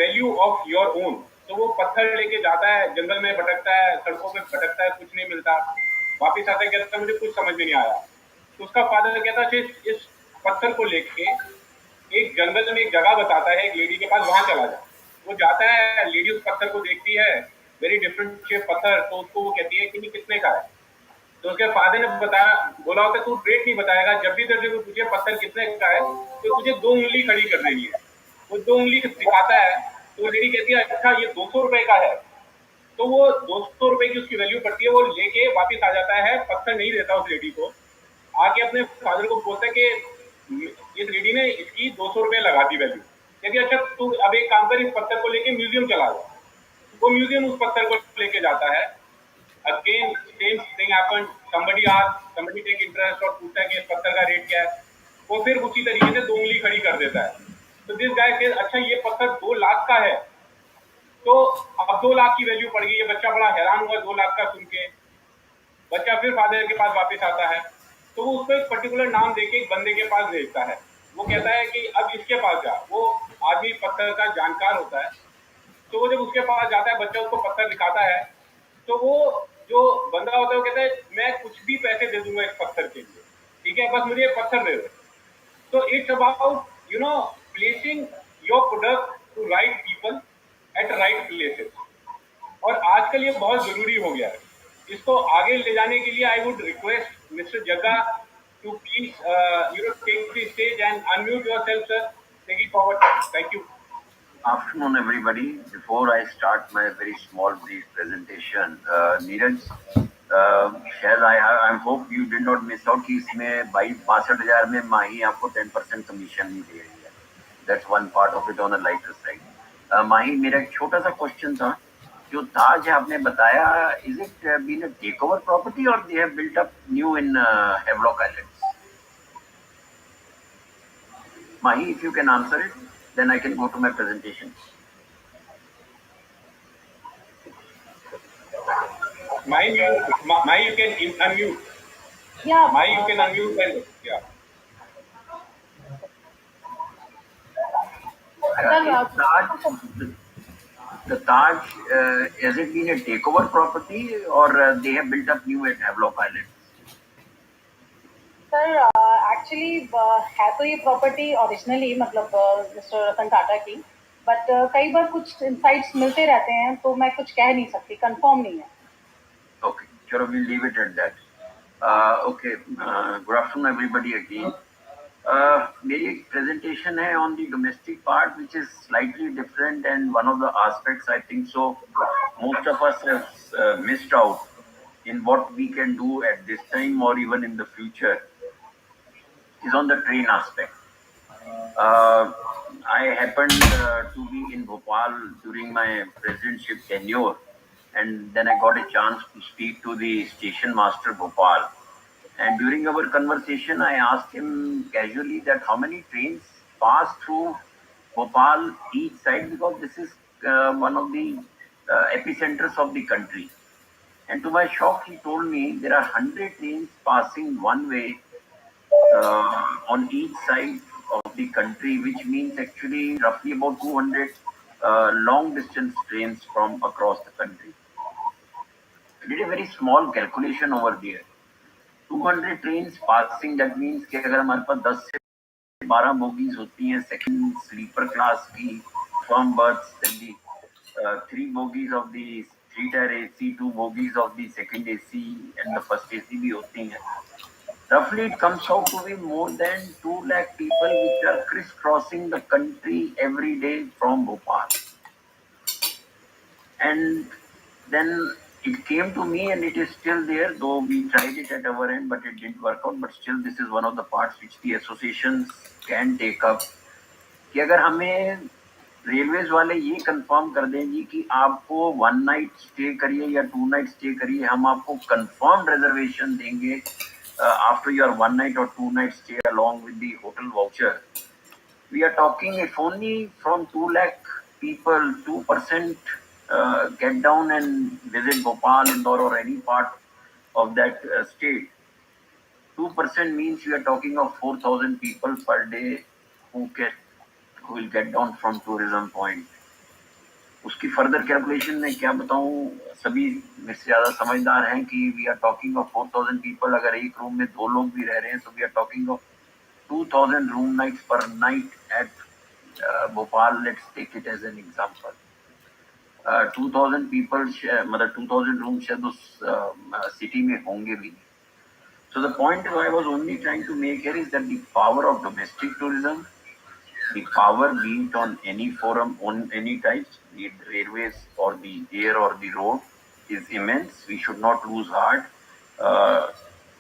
value of your own. तो वो पत्थर लेके जाता है, जंगल में भटकता है, सड़कों पे भटकता है, कुछ नहीं मिलता, वापिस आता है, कहता है मुझे कुछ समझ में नहीं आया। तो उसका फादर कहता है इस पत्थर को लेके एक जंगल में एक जगह बताता है, एक लेडी के पास, वहां चला जा। वो जाता है, लेडी उस पत्थर को देखती है, वेरी डिफरेंट शेप पत्थर, तो उसको वो कहती है कि कितने का है। तो उसके फादर ने बोला होता तू रेट नहीं बताएगा, जब भी तेरे को पूछे पत्थर कितने का है, तो तुझे 2 उंगली खड़ी कर देनी है। वो 2 उंगली दिखाता है, तो वो लेडी कहती है अच्छा ये 200 रुपए का है। तो वो 200 रुपए की उसकी वैल्यू पड़ती है, वो लेके वापिस आ जाता है, पत्थर नहीं देता उस लेडी को, आके अपने फादर को बोलता है कि इस लेडी ने इसकी 200 रुपए लगा दी वैल्यू। कहती अच्छा तू अब एक काम कर, इस पत्थर को लेके म्यूजियम चला जा। वो म्यूजियम उस पत्थर को लेके जाता है। Again same thing happened, somebody take interest और पूछता है कि इस पत्थर का रेट क्या है। वो फिर उसी तरीके से 2 उंगली खड़ी कर देता है। तो दिस गाय सेज अच्छा ये पत्थर 2 लाख का है। तो अब 2 लाख की वैल्यू पड़ गई। ये बच्चा बड़ा हैरान हुआ 2 लाख का सुन के। बच्चा फिर फादर के पास वापस आता है, तो वो उसको एक पर्टिकुलर नाम देके एक बंदे के पास भेजता है। वो कहता है कि अब इसके पास जा। वो आदमी पत्थर का जानकार होता है, तो वो जब उसके पास जाता है, बच्चा उसको पत्थर दिखाता है, तो वो जो बंदा होता है वो कहता है मैं कुछ भी पैसे दे दूंगा इस पत्थर के लिए, ठीक है, बस मुझे ये पत्थर दे दो। तो it's about placing your product to right people at right places. और आजकल ये बहुत जरूरी हो गया है। इसको आगे ले जाने के लिए I would request mister Jagga to please take the stage and unmute yourself sir, take it forward. Thank you. Afternoon, everybody. Before I start my very small brief presentation, Neeraj, शायद I hope you did not miss out कि इसमें 62,000 में माही आपको 10% commission नहीं दे रही है। That's one part of it on the lighter side. माही, मेरा एक छोटा सा क्वेश्चन था, जो ताज आपने बताया, is it been a takeover property or they have built up new in Havelock Islands? Mahi, if you can answer it, then I can go to my presentation. Mahi, you can unmute. Yeah. Mahi, you can unmute and yeah. the Taj, has it been a takeover property or they have built up new at Havelock Island? Sir actually है तो ये property originally मतलब mister Ratan Tata की, but कई बार कुछ insights मिलते रहते हैं तो मैं कुछ कह नहीं सकती, कंफर्म नहीं है. Okay, sure, we'll leave it at that. Okay, good afternoon everybody again. मेरी एक presentation है on the domestic part, which is slightly different, and one of the aspects I think so most of us have missed out in what we can do at this time or even in the future is on the train aspect. I happened to be in Bhopal during my presidentship tenure, and then I got a chance to speak to the station master Bhopal. And during our conversation, I asked him casually that how many trains pass through Bhopal each side, because this is one of the epicenters of the country. And to my shock, he told me there are 100 trains passing one way on each side of the country, which means actually roughly about 200 long distance trains from across the country. I did a very small calculation over there. 200 trains passing, that means कि अगर हमारे पास 10 से 12 bogies होती हैं second sleeper class की firm berths, then the 3 bogies of the 3-tier AC, 2 bogies of the second AC and the first AC भी होती हैं. Roughly it comes out to be more than 2 lakh people which are crisscrossing the country every day from Bhopal. And then it came to me, and it is still there, though we tried it at our end, but it didn't work out. But still, this is one of the parts which the associations can take up. कि अगर हमें railways वाले ये confirm कर दें जी कि आपको 1 night stay करिए या 2 नाइट स्टे करिए, हम आपको कंफर्म रिजर्वेशन देंगे after your 1 night or 2 night stay along with the hotel voucher. We are talking if only from 2 lakh people, 2% get down and visit Bhopal, Indore or any part of that state. 2% means we are talking of 4,000 people per day who will get down from tourism point. उसकी further calculation में क्या बताऊं, सभी मेरे से ज़्यादा समझदार हैं कि we are talking of 4,000 people. अगर एक रूम में 2 लोग भी रह रहे हैं तो we are talking of 2,000 room nights per night at Bhopal. Let's take it as an example. 2,000 people मतलब 2,000 रूम शायद उस सिटी में होंगे भी. So the point I was only trying to make here is that the power of domestic tourism, the power be it on any forum, on any types, be it railways or the air or the road, is immense. We should not lose heart.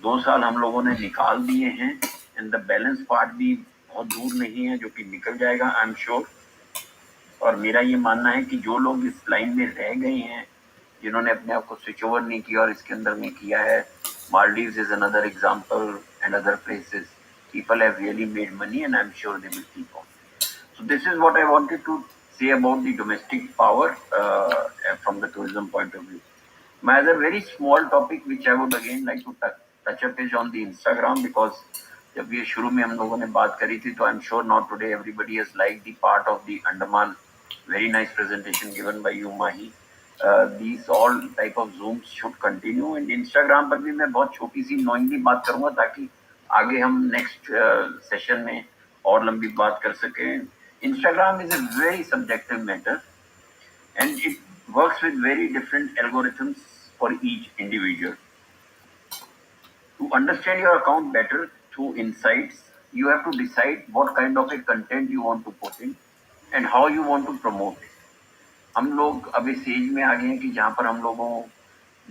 2 साल हम लोगों ने निकाल दिए हैं, and the balance part भी बहुत दूर नहीं है जो कि निकल जाएगा, आई एम श्योर. और मेरा ये मानना है कि जो लोग इस लाइन में रह गए हैं, जिन्होंने अपने आप को स्विच ओवर नहीं किया और इसके अंदर में किया है, Maldives is another example and other places. People have really made money, and I'm sure they will keep on. So this is what I wanted to say about the domestic power from the tourism point of view. My other very small topic which I would again like to touch up is on the Instagram, because जब ये शुरू में हम लोगों ने बात करी थी, तो I'm sure now today everybody has liked the part of the Andaman. Very nice presentation given by you, Mahi. These all type of zooms should continue, and Instagram पर भी मैं बहुत छोटी सी knowingly बात करूँगा ताकि आगे हम next session में और लंबी बात कर सकें. Instagram is a very subjective matter, and it works with very different algorithms for each individual. To understand your account better through insights, you have to decide what kind of a content you want to put in and how you want to promote it. हम लोग अब इस as में आ गए हैं कि जहाँ पर हम लोगों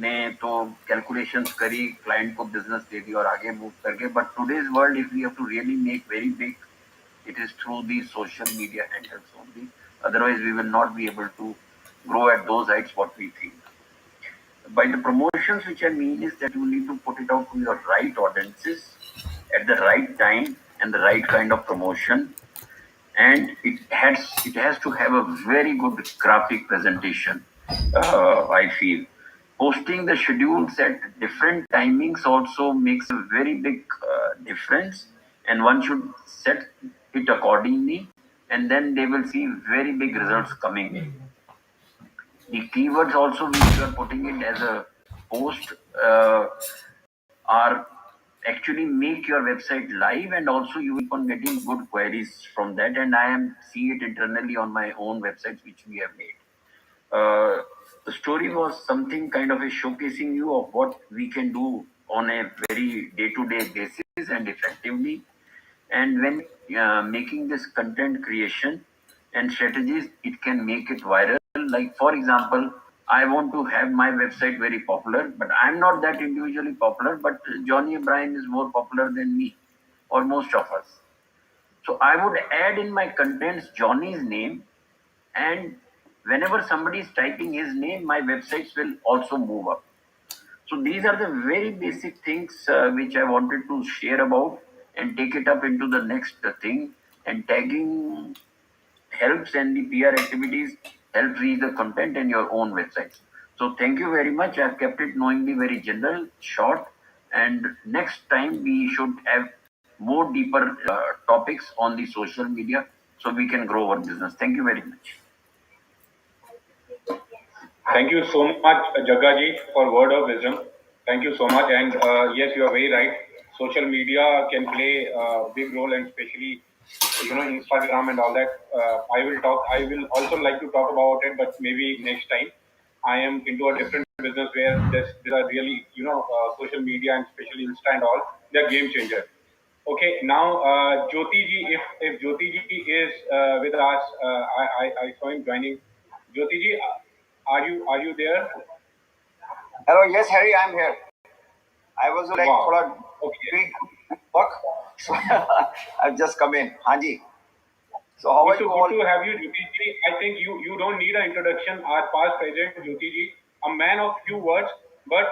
ने तो कैलकुलेशंस करी, क्लाइंट को बिजनेस दे दी और आगे मूव करके. But today's world, if we have to really make very big, it is through the social media handles only. Otherwise, we will not be able to grow at those heights what we think. By the promotions, which I mean is that you need to put it out to your right audiences at the right time and the right kind of promotion. And it has to have a very good graphic presentation. I feel posting the schedules at different timings also makes a very big difference, and one should set it accordingly, and then they will see very big results coming in. The keywords also which you are putting it as a post are actually make your website live, and also you keep on getting good queries from that. And I am see it internally on my own websites which we have made. The story was something kind of a showcasing you of what we can do on a very day-to-day basis and effectively. And when making this content creation and strategies, it can make it viral. Like for example, I want to have my website very popular, but I'm not that individually popular, but Johnny Bryan is more popular than me or most of us. So I would add in my contents Johnny's name, and whenever somebody is typing his name, my websites will also move up. So these are the very basic things which I wanted to share about and take it up into the next thing. And tagging helps, and the PR activities help reach the content in your own websites. So thank you very much. I've kept it knowingly very general, short, and next time we should have more deeper topics on the social media so we can grow our business. Thank you very much. Thank you so much, Jagga ji, for word of wisdom. Thank you so much. And yes, you are very right. Social media can play a big role, and especially Instagram and all that. I will talk. I will also like to talk about it, but maybe next time. I am into a different business where there are really social media and especially Insta and all. They are game changer. Okay, now Jyoti ji, if Jyoti ji is with us, I saw him joining. Jyoti ji, are you there? Hello, yes, Harry, I'm here. I was like, Wow. Okay. Big work, so I've just come in. Hanji. So how are you all? Good to have you, Jyoti ji. I think you don't need an introduction. Our past president, Jyoti ji, a man of few words, but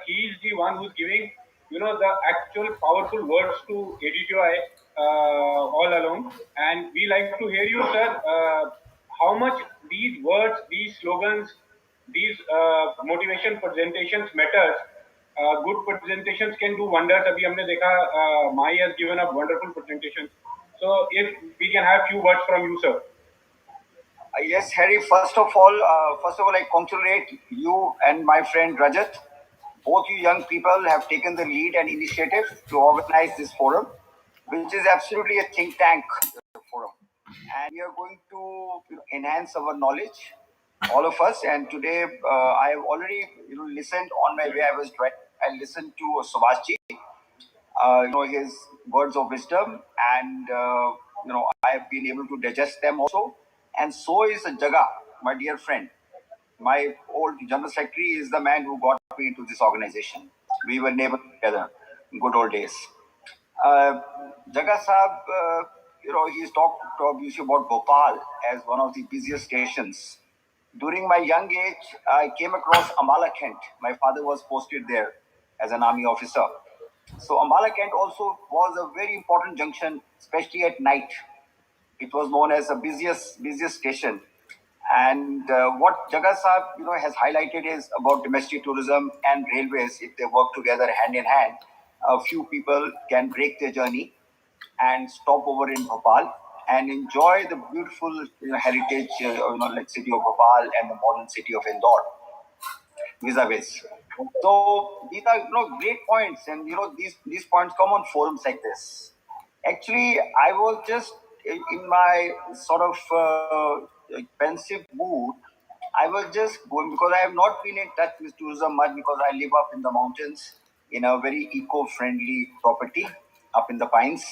he is the one who's giving the actual powerful words to ADTOI all along. And we like to hear you, sir. How much these words, these slogans, these motivation presentations matters. Good presentations can do wonders. Abhi humne dekha, Mai has given up wonderful presentations. So if we can have few words from you, sir. Yes, Harry. First of all, I congratulate you and my friend Rajat. Both you young people have taken the lead and initiative to organize this forum, which is absolutely a think tank forum, and we are going to enhance our knowledge, all of us. And today, I have already listened on my way. I was driving. I listened to Subhashji, his words of wisdom, and I have been able to digest them also. And so is Jagga, my dear friend. My old general secretary is the man who got me into this organization. We were neighbors together in good old days. Jagga Saab, he's talked obviously about Bhopal as one of the busiest stations. During my young age, I came across Ambala Kent. My father was posted there as an army officer. So Ambala Kent also was a very important junction, especially at night. It was known as the busiest station. And what Jagga Saab, has highlighted is about domestic tourism and railways. If they work together hand in hand, a few people can break their journey and stop over in Bhopal and enjoy the beautiful heritage, like city of Bhopal and the modern city of Indore vis-a-vis. So these are great points, and these points come on forums like this. Actually, I was just in my sort of pensive mood. I was just going because I have not been in touch with tourism much because I live up in the mountains in a very eco-friendly property up in the pines.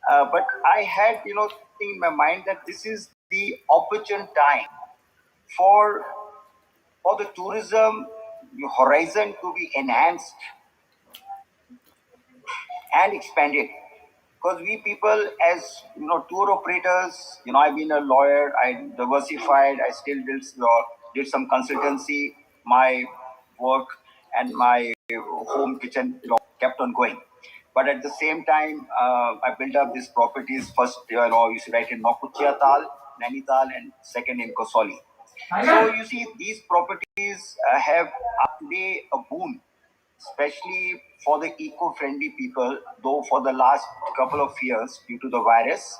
But I had in my mind that this is the opportune time for the tourism horizon to be enhanced and expanded. Because we people, as tour operators, I've been a lawyer, I diversified, I still did some consultancy, my work and my home kitchen, kept on going. But at the same time, I built up these properties. First, you see, right in Nokuchiatal, Nainital, and second in Kosoli. So you see, these properties have today a boon, especially for the eco-friendly people. Though for the last couple of years, due to the virus,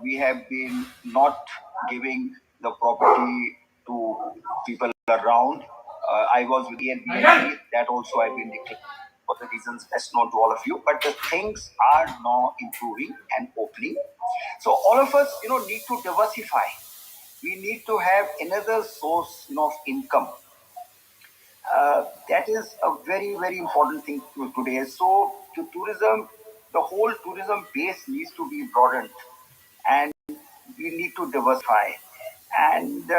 we have been not giving the property to people around. I was with Airbnb, that also I've been declared for the reasons best known to all of you. But the things are now improving and opening. So all of us, need to diversify. We need to have another source, of income. That is a very, very important thing today. So to tourism, the whole tourism base needs to be broadened, and we need to diversify. And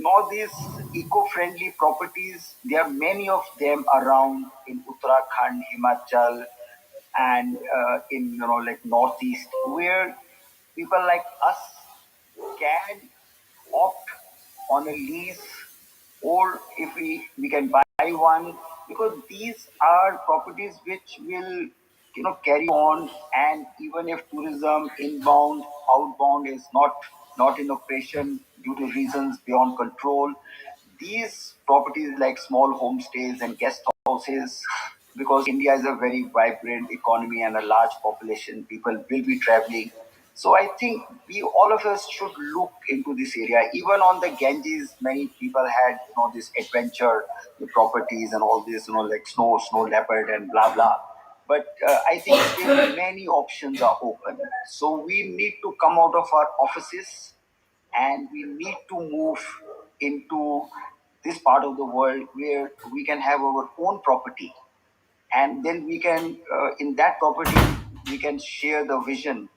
all these eco-friendly properties, there are many of them around in Uttarakhand, Himachal, and in like Northeast, where people like us can opt on a lease, or if we can buy one, because these are properties which will carry on. And even if tourism inbound, outbound is not in operation due to reasons beyond control, these properties like small homestays and guest houses, because India is a very vibrant economy and a large population, people will be traveling. So I think we all of us should look into this area. Even on the Ganges, many people had this adventure, the properties and all this, like snow leopard and blah blah. But I think still many options are open. So we need to come out of our offices, and we need to move into this part of the world where we can have our own property, and then we can in that property we can share the vision.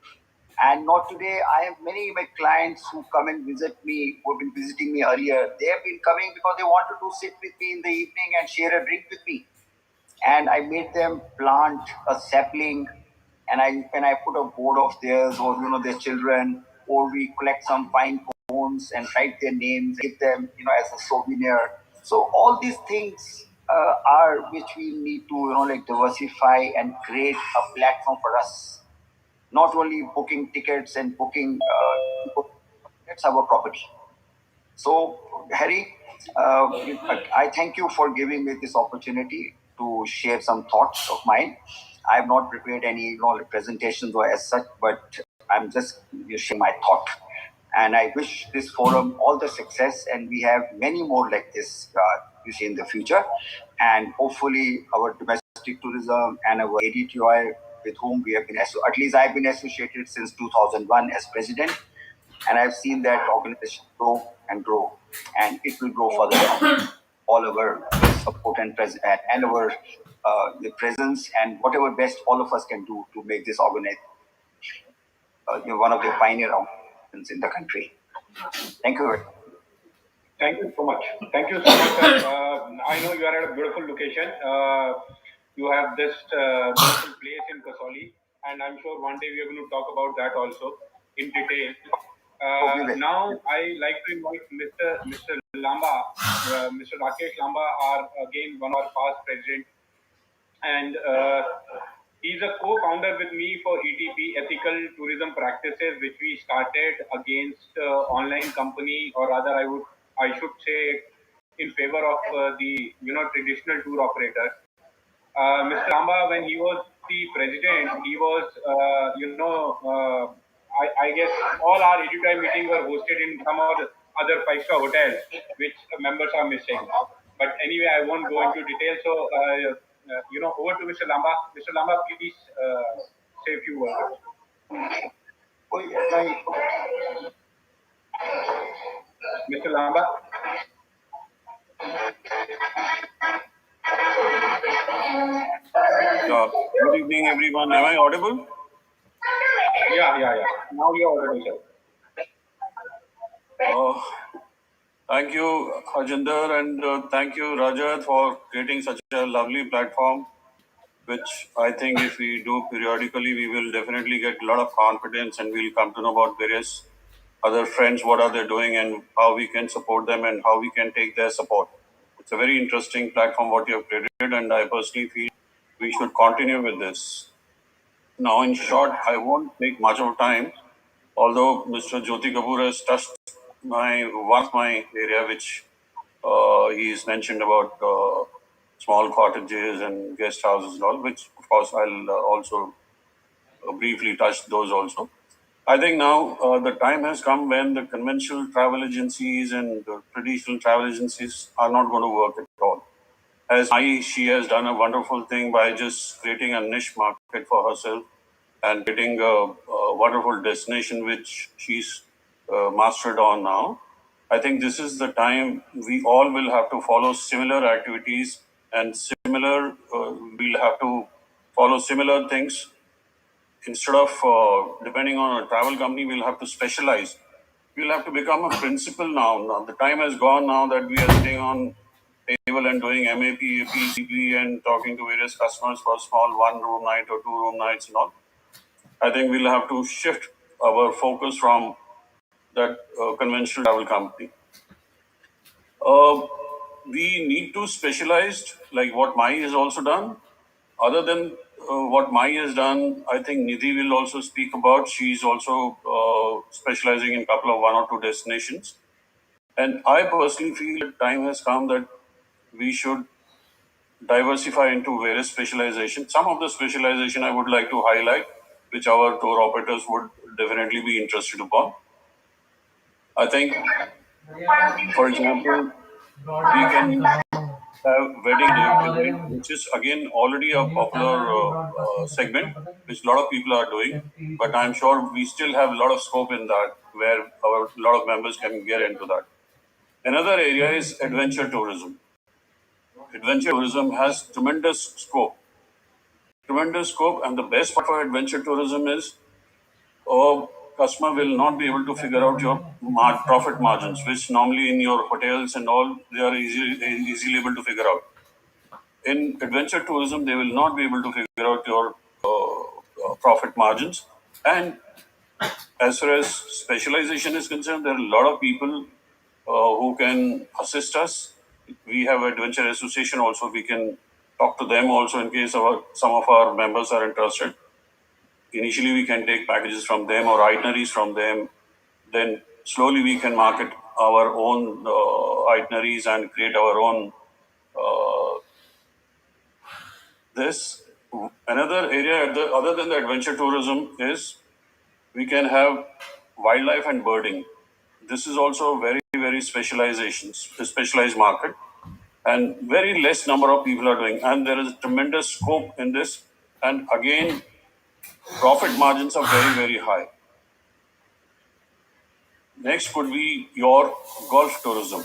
And not today, I have many of my clients who come and visit me, who have been visiting me earlier. They have been coming because they wanted to sit with me in the evening and share a drink with me. And I made them plant a sapling, and I put a board of theirs, or their children, or we collect some pine cones and write their names, give them as a souvenir. So all these things are which we need to like diversify and create a platform for us. Not only booking tickets and booking, that's our property. So, Harry, I thank you for giving me this opportunity to share some thoughts of mine. I have not prepared any presentations or as such, but I'm just sharing my thought. And I wish this forum all the success, and we have many more like this, in the future. And hopefully, our domestic tourism and our ADTOI, with whom we have been, at least I've been associated since 2001 as president, and I've seen that organization grow and grow, and it will grow further. All our support and our the presence, and whatever best all of us can do to make this organization one of the pioneer organizations in the country. Thank you very much. Thank you so much. Thank you so much, sir. I know you are at a beautiful location. You have this beautiful place in Kasoli, and I'm sure one day we are going to talk about that also in detail. Now, I like to invite Mr. Lamba, Mr. Rakesh Lamba, are again one of our past president, and he's a co-founder with me for ETP, Ethical Tourism Practices, which we started against online company, or rather, I should say, in favor of the traditional tour operators. Mr. Lamba, when he was the president, he was I guess all our ADTOI meetings were hosted in some other five-star hotels, which members are missing. But anyway, I won't go into detail. So, over to Mr. Lamba. Mr. Lamba, please say a few words. Mr. Lamba. Good evening, everyone. Am I audible? Yeah. Now you're audible, sir. Thank you, Hrjinder, and thank you, Rajat, for creating such a lovely platform, which I think if we do periodically, we will definitely get a lot of confidence, and we'll come to know about various other friends, what are they doing, and how we can support them, and how we can take their support. It's a very interesting platform what you have created, and I personally feel we should continue with this. Now, in short, I won't take much of time, although Mr. Jyoti Kapur has touched one of my area, which he's mentioned about small cottages and guest houses and all, which of course I'll also briefly touch those also. I think now the time has come when the conventional travel agencies and the traditional travel agencies are not going to work at all. As she has done a wonderful thing by just creating a niche market for herself and getting a wonderful destination which she's mastered on now. I think this is the time we all will have to follow similar activities and we'll have to follow similar things. Instead of depending on a travel company, we'll have to specialize. We'll have to become a principal now. Now the time has gone now that we are sitting on table and doing MAP, APCP and talking to various customers for small one-room night or two-room nights and all. I think we'll have to shift our focus from that conventional travel company. We need to specialize like what MAI has also done. Other than what MAI has done, I think Nidhi will also speak about. She's also specializing in a couple of one or two destinations. And I personally feel that time has come that we should diversify into various specializations. Some of the specialization I would like to highlight, which our tour operators would definitely be interested upon. I think, for example, we can have wedding event, which is again already a popular segment, which a lot of people are doing. But I'm sure we still have a lot of scope in that, where a lot of members can get into that. Another area is adventure tourism. Adventure tourism has tremendous scope. And the best part for adventure tourism is a customer will not be able to figure out your profit margins, which normally in your hotels and all, they are easily able to figure out. In adventure tourism, they will not be able to figure out your profit margins. And as far as specialization is concerned, there are a lot of people who can assist us. We have Adventure Association also. We can talk to them also in case some of our members are interested. Initially, we can take packages from them or itineraries from them. Then slowly we can market our own itineraries and create our own this. Another area other than the adventure tourism is we can have wildlife and birding. This is also very specialized market, and very less number of people are doing. And there is tremendous scope in this. And again, profit margins are very high. Next could be your golf tourism.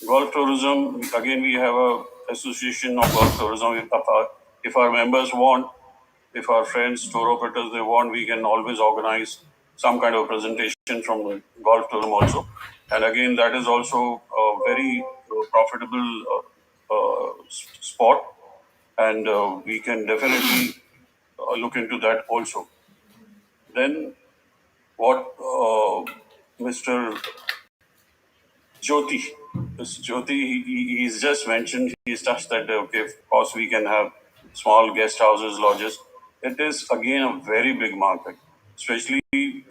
Golf tourism, again, we have a association of golf tourism. If our members want, if our friends, tour operators, they want, we can always organize some kind of presentation from golf tourism also. And again, that is also a very profitable spot. And we can definitely look into that also. Then what Mr. Jyoti, he's just mentioned, he's touched that, okay, of course we can have small guest houses, lodges. It is again a very big market, especially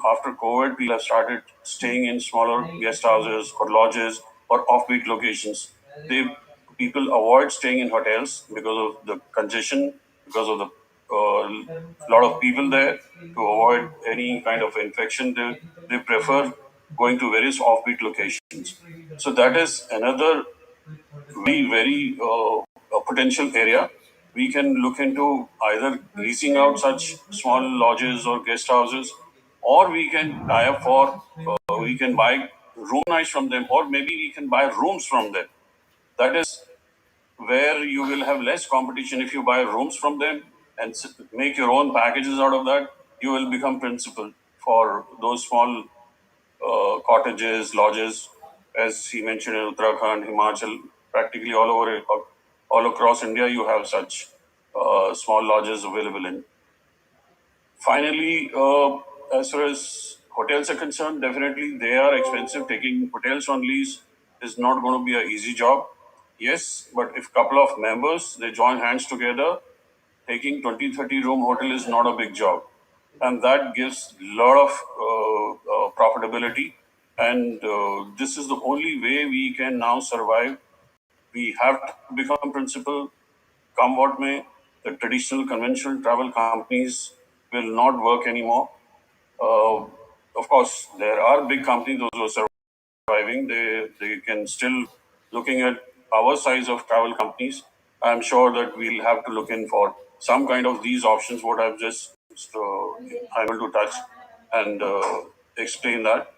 after COVID, people have started staying in smaller guest houses or lodges or offbeat locations. People avoid staying in hotels because of the congestion, because of the lot of people there. To avoid any kind of infection, they prefer going to various offbeat locations. So that is another very potential area. We can look into either leasing out such small lodges or guest houses, or we can tie up for, we can buy room nights from them, or maybe we can buy rooms from them. That is where you will have less competition. If you buy rooms from them and make your own packages out of that, you will become principal for those small cottages, lodges, as he mentioned in Uttarakhand, Himachal, practically all across India, you have such small lodges available in. Finally, as far as hotels are concerned, definitely they are expensive. Taking hotels on lease is not going to be an easy job. Yes, but if a couple of members, they join hands together, taking 20-30 room hotel is not a big job. And that gives a lot of profitability. And this is the only way we can now survive. We have to become principal, come what may. The traditional conventional travel companies will not work anymore. of course, there are big companies, those who are surviving. They can still, looking at our size of travel companies, I'm sure that we'll have to look in for some kind of these options, what I've just able to touch and explain that.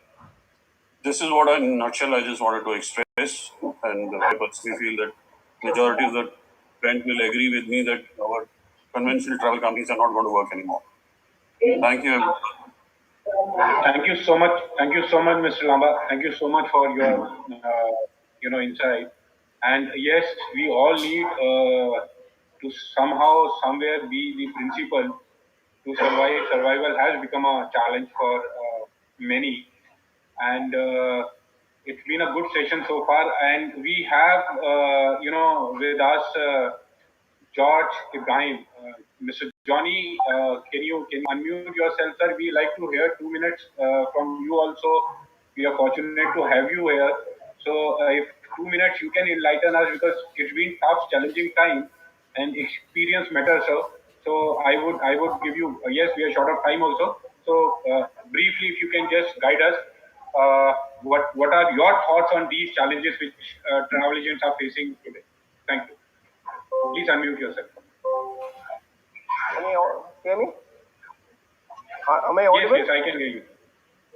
This is what, in a nutshell, I just wanted to express, and I personally feel that majority of the friends will agree with me that our conventional travel companies are not going to work anymore. Thank you. Thank you so much. Thank you so much, Mr. Lamba. Thank you so much for your, insight. And yes, we all need to somehow, somewhere be the principle to survive. Survival has become a challenge for many, and it's been a good session so far. And we have, with us George Ibrahim, Mr. Johnny. Can you unmute yourself, sir? We like to hear 2 minutes from you also. We are fortunate to have you here. So if 2 minutes you can enlighten us, because it's been tough, challenging time, and experience matters, sir. So I would give you, yes, we are short of time also. So briefly, if you can just guide us, what are your thoughts on these challenges which travel agents are facing today? Thank you. Please unmute yourself. Can you hear me? Am I audible? Yes, I can hear you.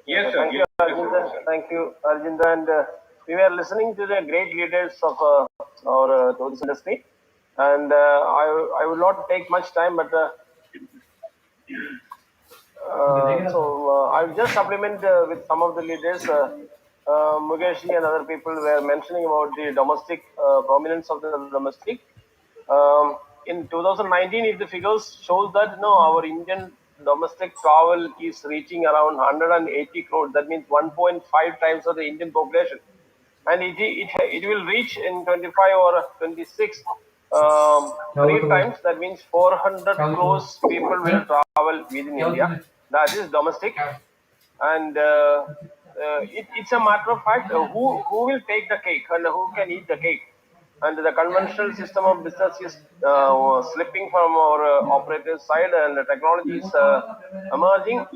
Yes, sir. Thank you, Harjinder. Thank you, Harjinder. And we were listening to the great leaders of our tourist industry. And I will not take much time, but I'll just supplement with some of the leaders. Mukesh and other people were mentioning about the domestic prominence of the domestic. In 2019, if the figures shows that our Indian domestic travel is reaching around 180 crores, that means 1.5 times of the Indian population, and it will reach in 25 or 26 3 times. That means 400 crores people will travel within India. That is domestic, and it's a matter of fact who will take the cake and who can eat the cake. And the conventional system of business is slipping from our operators' side, and the technology is emerging.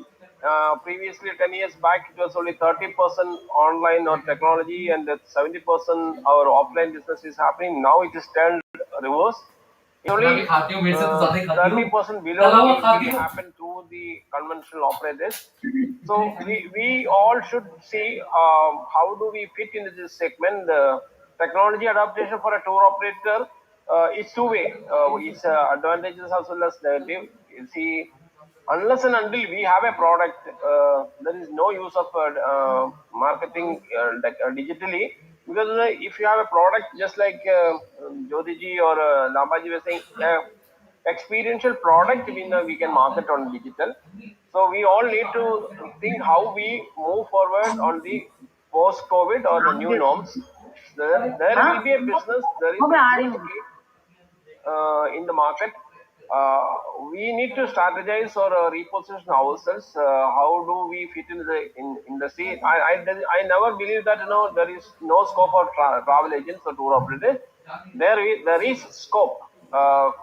Previously, 10 years back, it was only 30% online or technology, and 70% our offline business is happening. Now it is turned reverse. Only 30% below will happen through the conventional operators. So we all should see how do we fit into this segment. Technology adaptation for a tour operator is two-way. Its advantages as well as negative. See, unless and until we have a product, there is no use of marketing digitally. Because if you have a product, just like Jyoti ji or Lambaji were saying, experiential product we can market on digital. So we all need to think how we move forward on the post-COVID or the new norms. There will be a business, there is in the market. We need to strategize or reposition ourselves. How do we fit in the industry? I never believe that there is no scope for travel agents or tour operators. There is scope.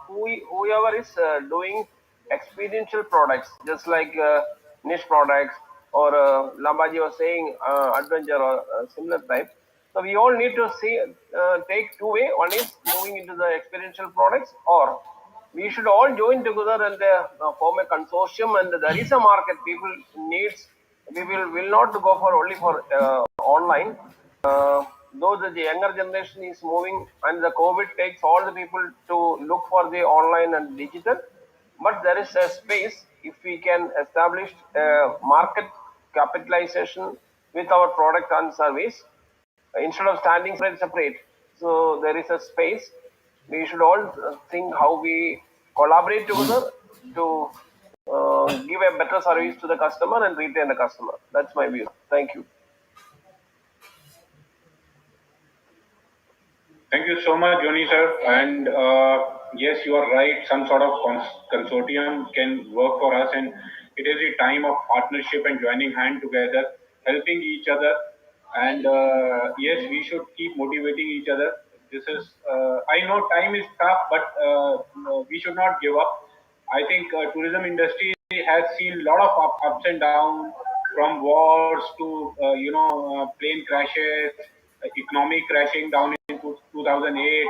Whoever is doing experiential products, just like niche products, or Lambaji was saying adventure or similar type. So we all need to see take two-way. One is moving into the experiential products, or we should all join together and form a consortium. And there is a market. People needs. We will not go for only for online. Though the younger generation is moving, and the COVID takes all the people to look for the online and digital. But there is a space if we can establish market capitalization with our product and service instead of standing separate. So there is a space. We should all think how we collaborate together to give a better service to the customer and retain the customer. That's my view. Thank you. Thank you so much, Joni sir. And yes, you are right. Some sort of consortium can work for us, and it is a time of partnership and joining hand together, helping each other. And yes, we should keep motivating each other. This is, I know time is tough, but we should not give up. I think tourism industry has seen a lot of ups and downs, from wars to plane crashes, economic crashing down in 2008,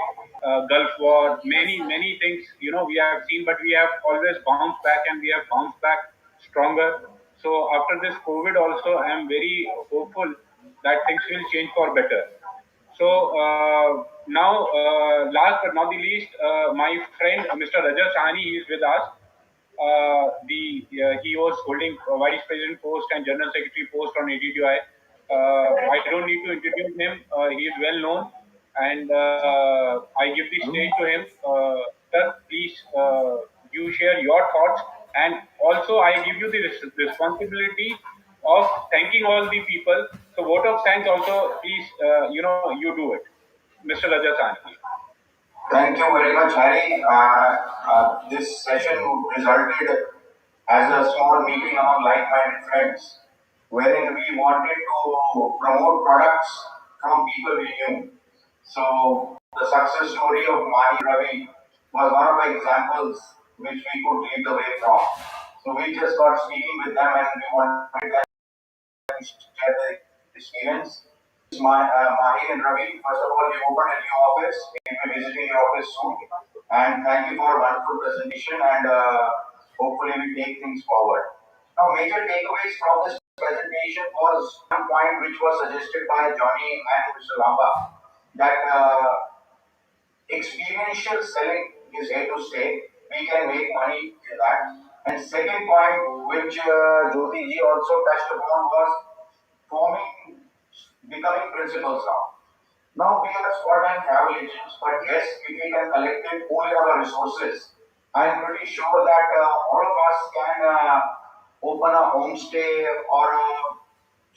Gulf War, many things we have seen, but we have always bounced back, and we have bounced back stronger. So after this COVID also, I am very hopeful that things will change for better. So now, last but not the least, my friend Mr. Rajat Sahani is with us. He was holding vice president post and general secretary post on ADTOI. I don't need to introduce him. He is well known, and I give the stage to him. Sir, please, you share your thoughts, and also I give you the responsibility of thanking all the people. So vote of thanks also, please, you do it, Mr. Rajasani. Thank you very much, Harry. This session resulted as a small meeting among like-minded friends, wherein we wanted to promote products from people we knew. So the success story of Mahi Ravi was one of the examples which we could lead the way from. So we just got speaking with them, and we wanted them to share their experience. Mahi and Ravi, first of all, you opened a new office. We'll be visiting your office soon. And thank you for a wonderful presentation, and hopefully we take things forward. Now, major takeaways from this presentation was one point which was suggested by Johnny and Mr. Lamba, that experiential selling is here to stay. We can make money in that. And second point, which Jyoti ji also touched upon, was becoming principals now. Now we are small-time travel agents, but yes, if we can collectively pool our resources, I am pretty sure that all of us can open a homestay or a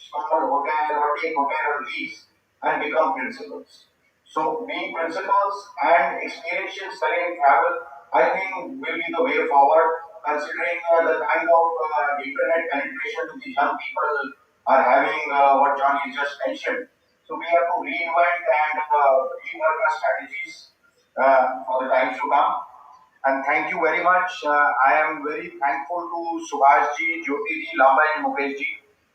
small hotel or take hotel or lease and become principals. So being principals and experiential selling travel, I think will be the way forward, considering the kind of internet penetration that the young people are having, what Johnny just mentioned. So we have to reinvent and rework our strategies for the times to come. And thank you very much. I am very thankful to Subhash ji, Jyoti ji, Lamba and Mukesh ji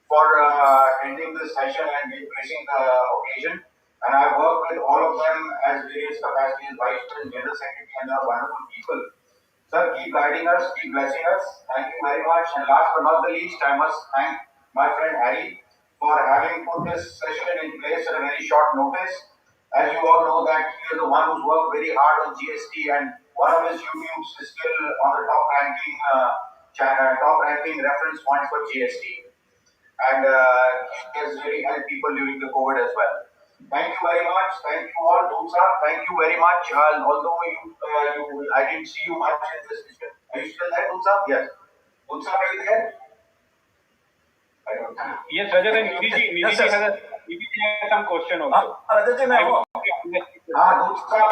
for attending this session and gracing the occasion. And I've worked with all of them as various capacities, vice president, general secretary, and they are wonderful people. Sir, keep guiding us, keep blessing us. Thank you very much. And last but not the least, I must thank my friend Harry for having put this session in place at a very short notice. As you all know that he is the one who's worked very hard on GST, and one of his YouTubes is still on the top ranking reference point for GST. And he has really helped people during the COVID as well. Thank you very much. Thank you all. Dulsa, thank you very much. Although I didn't see you much in this session. Are you still there, Dulsa? Yes. Dulsa, are you there? I don't know. Yes, Rajat, and Nidhi has some question also. Rajat ji, Dulsa,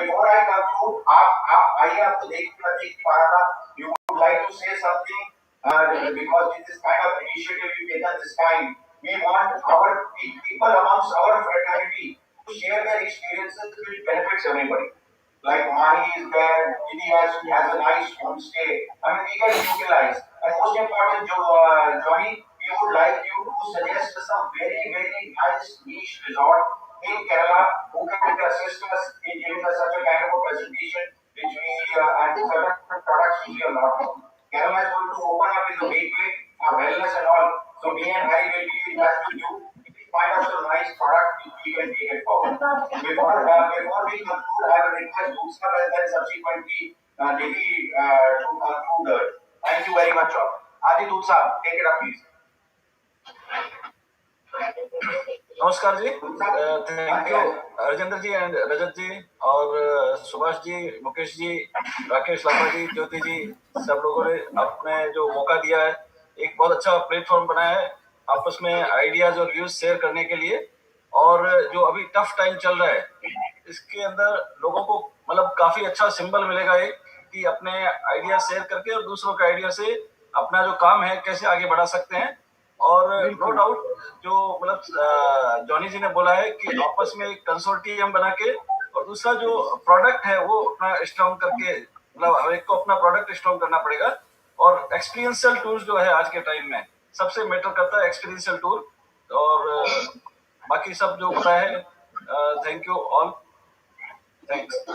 before I conclude, आइए आपको देख पा रहा था. You would like to say something because in this kind of initiative you taken this time. We want our people amongst our fraternity to share their experiences which benefits everybody. Like Mahi is there, Nidhi has a nice homestay. I mean, we can utilize. And most important, Johnny, we would like you to suggest some very, very nice niche resort in Kerala who can assist us in giving us such a kind of a presentation which we and certain products which we are not known. Kerala is going to open up in the gateway for wellness and all. So me and Harry will be in touch with you. If we find out some nice product, we can take it forward. Before we conclude, I will request Dulsa and then subsequently Nidhi to conclude. Thank you very much, all. Adi Dulsa, take it up, please. नमस्कार जी, thank you Harjinder ji and Rajat ji और सुभाष जी, मुकेश जी, राकेश लांबा जी, ज्योति जी, सब लोगों ने अपने जो मौका दिया है, एक बहुत अच्छा प्लेटफॉर्म बनाया है आपस में आइडियाज और व्यूज शेयर करने के लिए. और जो अभी टफ टाइम चल रहा है इसके अंदर लोगों को मतलब काफी अच्छा सिंबल मिलेगा एक कि अपने आइडिया शेयर करके और दूसरों के आइडिया से अपना जो काम है कैसे आगे बढ़ा सकते हैं. और नो डाउट जो मतलब जॉनी जी ने बोला है कि आपस में एक कंसोर्टियम बना के और दूसरा जो प्रोडक्ट है वो अपना स्ट्रॉन्ग करके मतलब हर एक को अपना प्रोडक्ट स्ट्रॉन्ग करना पड़ेगा. और एक्सपीरियंशियल टूल्स जो है आज के टाइम में सबसे मैटर करता है एक्सपीरियंशियल टूर, और बाकी सब जो होता है, thank you all, thanks.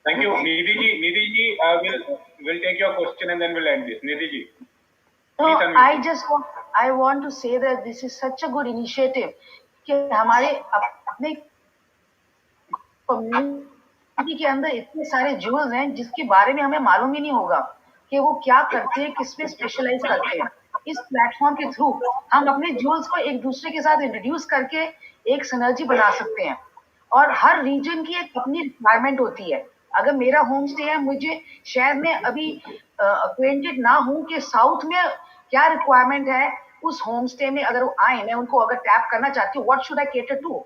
Thank you, Nidhi ji. Nidhi ji will take your question and then we'll end this. Nidhi ji. No, I want to say that this is such a good initiative कि हमारे अपने community के अंदर इतने सारे Jules हैं जिसके बारे में हमें मालूम ही नहीं होगा कि वो क्या करते हैं, किसमें स्पेशलाइज करते हैं। इस प्लेटफॉर्म के थ्रू हम अपने ज्यूल्स को एक दूसरे के साथ इंट्रोड्यूस करके एक सिनर्जी बना सकते हैं। और हर रीजन की एक अपनी रिक्वायरमेंट होती है। अगर मेरा होम स्टे है, मुझे शायद मैं अभी अक्वेंटेड ना हूं कि साउथ में क्या रिक्वायरमेंट है उस होम स्टे में। अगर वो आए, मैं उनको अगर टैप करना चाहती हूँ, what should I cater to.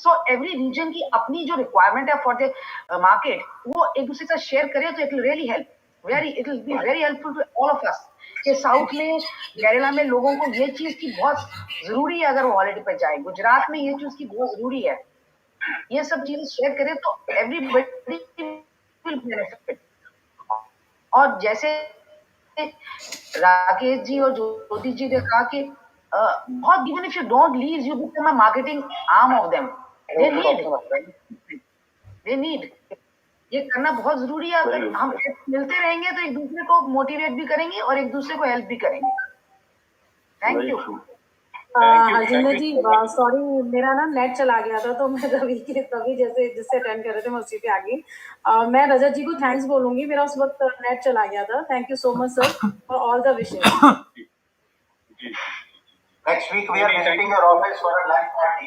So every region की अपनी जो रिक्वायरमेंट है फॉर द मार्केट, वो एक दूसरे के साथ शेयर करें तो it will really help, it will be very helpful to all of us. कि साउथ में, केरला में लोगों को ये चीज की बहुत जरूरी है अगर वो हॉलिडे पर जाए, गुजरात में ये चीज की बहुत जरूरी है। ये सब चीजें शेयर करें तो एवरीबॉडी विल बेनिफिट। और जैसे राकेश जी और ज्योति जी ने कहा कि बहुत, even if you don't leave, you become a marketing arm of them. They need ये करना बहुत जरूरी है। अगर हम मिलते रहेंगे तो एक दूसरे को मोटिवेट भी करेंगे और एक दूसरे को हेल्प भी करेंगे। Thank you. Harjinder ji, sorry मेरा ना नेट चला गया था, तो मैं तभी जैसे जिससे अटेंड कर रहे थे मैं उसी पे आ गई। मैं रजत जी को थैंक्स बोलूंगी, मेरा उस वक्त नेट चला गया था। Thank you so much sir for all the wishes. Next week we are visiting your office for a lunch party.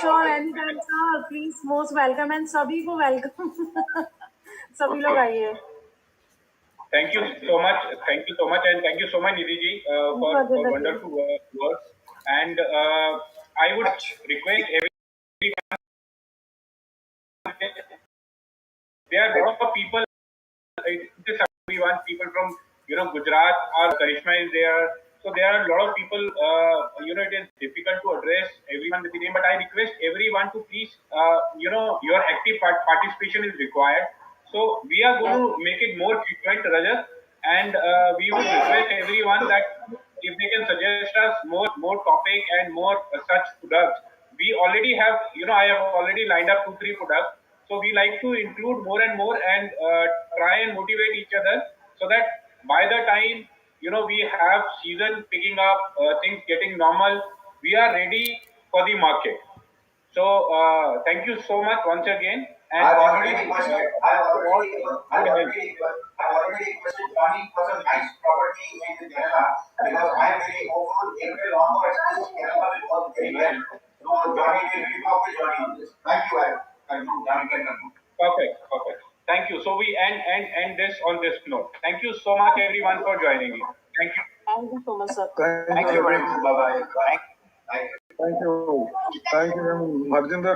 Sure, anytime sir, please, most welcome, and सभी को welcome। सभी लोग आइए। Thank you so much, and thank you so much, Nidhi ji, for wonderful words. And I would request everyone. There are a lot of people. People from Gujarat, or Karishma is there. So there are a lot of people. It is difficult to address everyone with the name, but I request everyone to please, your active participation is required. So we are going to make it more frequent, Rajat, and we would request everyone that if they can suggest us more topic and more such products. We already have, I have already lined up 2-3 products. So we like to include more and more and try and motivate each other so that by the time, we have season picking up, things getting normal, we are ready for the market. So thank you so much once again. And I've already requested Johnny for some nice property in the Kerala because I am very hopeful April onwards Kerala will work very well. So Johnny will talk with Johnny on this. Thank you. Perfect. Thank you. So we end this on this note. Thank you so much everyone for joining me. Thank you. Thank you so much sir. Thank you very much. Bye bye. Thank you, Harjinder.